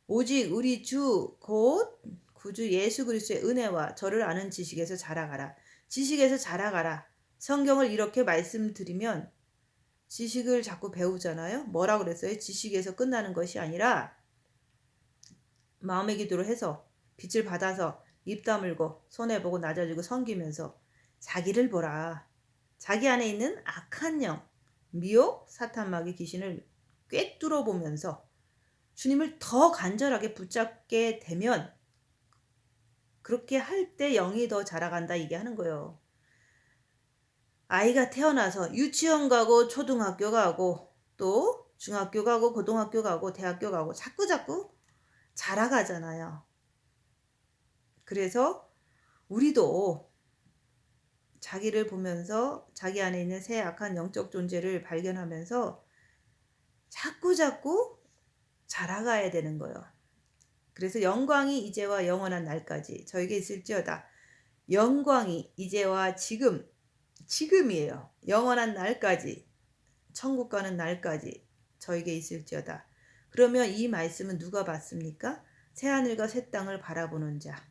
오직 우리 주 곧 구주 예수 그리스도의 은혜와 저를 아는 지식에서 자라가라. 지식에서 자라가라. 성경을 이렇게 말씀드리면 지식을 자꾸 배우잖아요. 뭐라 그랬어요? 지식에서 끝나는 것이 아니라 마음의 기도를 해서 빛을 받아서 입 다물고 손해보고 낮아지고 섬기면서 자기를 보라. 자기 안에 있는 악한 영, 미혹, 사탄 마귀 귀신을 꿰뚫어 보면서 주님을 더 간절하게 붙잡게 되면 그렇게 할 때 영이 더 자라간다 이게 하는 거예요. 아이가 태어나서 유치원 가고 초등학교 가고 또 중학교 가고 고등학교 가고 대학교 가고 자꾸 자라가잖아요. 그래서 우리도 자기를 보면서 자기 안에 있는 새 악한 영적 존재를 발견하면서 자꾸 자라가야 되는 거예요. 그래서 영광이 이제와 영원한 날까지 저에게 있을지어다. 영광이 이제와 지금이에요. 영원한 날까지 천국 가는 날까지 저에게 있을지어다. 그러면 이 말씀은 누가 받습니까? 새하늘과 새 땅을 바라보는 자.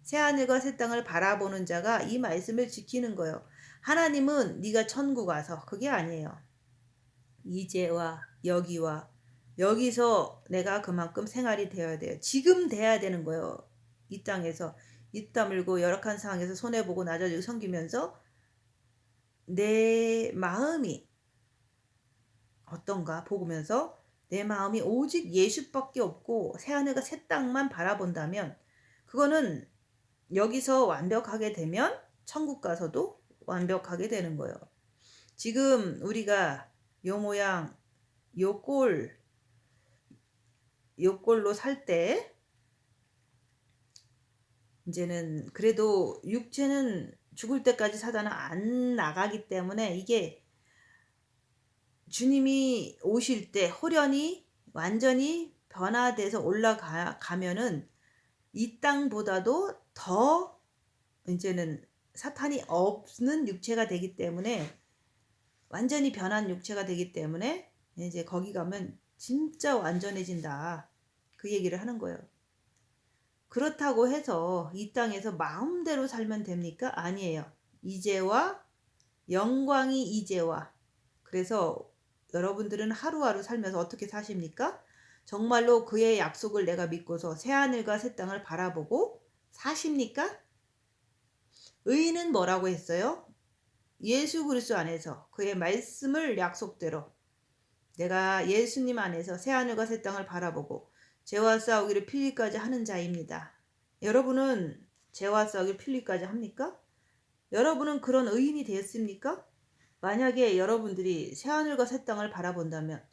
새하늘과 새 땅을 바라보는 자가 이 말씀을 지키는 거예요. 하나님은 네가 천국 와서 그게 아니에요. 이제와 여기와 여기서 내가 그만큼 생활이 되어야 돼요. 지금 돼야 되는 거예요. 이 땅에서 입 다물고 열악한 상황에서 손해보고 낮아지고 섬기면서 내 마음이 어떤가 보면서 내 마음이 오직 예수밖에 없고 새하늘과 새 땅만 바라본다면 그거는 여기서 완벽하게 되면 천국 가서도 완벽하게 되는 거예요. 지금 우리가 요 모양 요꼴로 살 때 이제는 그래도 육체는 죽을 때까지 사단은 안 나가기 때문에 이게 주님이 오실 때 호련히 완전히 변화돼서 올라가면은 이 땅보다도 더 이제는 사탄이 없는 육체가 되기 때문에 완전히 변한 육체가 되기 때문에 이제 거기 가면 진짜 완전해진다. 그 얘기를 하는 거예요. 그렇다고 해서 이 땅에서 마음대로 살면 됩니까? 아니에요. 이제와 영광이 이제와. 그래서 여러분들은 하루하루 살면서 어떻게 사십니까? 정말로 그의 약속을 내가 믿고서 새하늘과 새 땅을 바라보고 사십니까? 의인은 뭐라고 했어요? 예수 그리스도 안에서 그의 말씀을 약속대로 내가 예수님 안에서 새하늘과 새 땅을 바라보고 죄와 싸우기를 필리까지 하는 자입니다. 여러분은 죄와 싸우기를 필리까지 합니까? 여러분은 그런 의인이 되었습니까? 만약에 여러분들이 새하늘과 새 땅을 바라본다면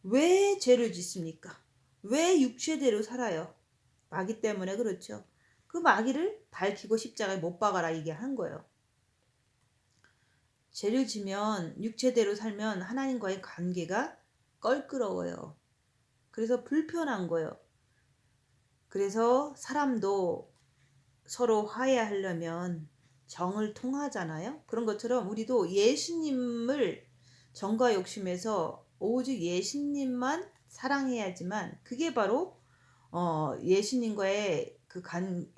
왜 죄를 짓습니까? 왜 육체대로 살아요? 마귀 때문에 그렇죠. 그 마귀를 밝히고 십자가에 못 박아라 이게 한 거예요. 죄를 지면 육체대로 살면 하나님과의 관계가 껄끄러워요. 그래서 불편한 거예요. 그래서 사람도 서로 화해하려면 정을 통하잖아요. 그런 것처럼 우리도 예수님을 정과 욕심에서 오직 예수님만 사랑해야지만 그게 바로 예수님과의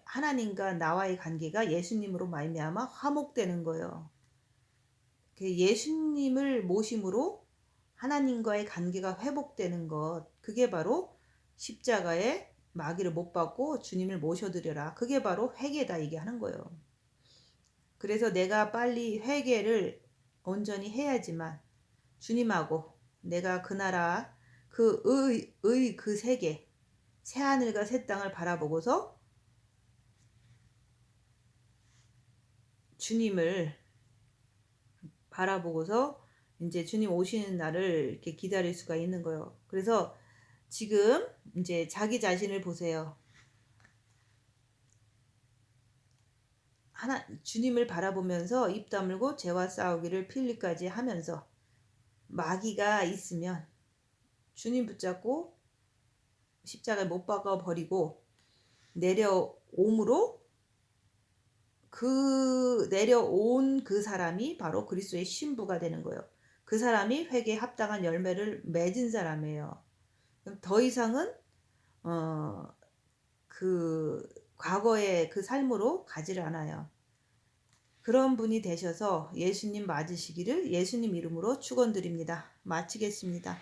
하나님과 나와의 관계가 예수님으로 말미암아 화목되는 거예요. 예수님을 모심으로 하나님과의 관계가 회복되는 것, 그게 바로 십자가에 마귀를 못 받고 주님을 모셔드려라. 그게 바로 회개다 이게 하는 거예요. 그래서 내가 빨리 회개를 온전히 해야지만 주님하고 내가 그 나라 그 세계 새하늘과 새 땅을 바라보고서 주님을 바라보고서 이제 주님 오시는 날을 이렇게 기다릴 수가 있는 거예요. 그래서 지금 이제 자기 자신을 보세요. 주님을 바라보면서 입 다물고 죄와 싸우기를 필리까지 하면서 마귀가 있으면 주님 붙잡고 십자가에 못 박아 버리고 내려옴으로 내려온 그 사람이 바로 그리스도의 신부가 되는 거예요. 그 사람이 회개에 합당한 열매를 맺은 사람이에요. 더 이상은 그 과거의 그 삶으로 가지를 않아요. 그런 분이 되셔서 예수님 맞으시기를 예수님 이름으로 축원드립니다. 마치겠습니다.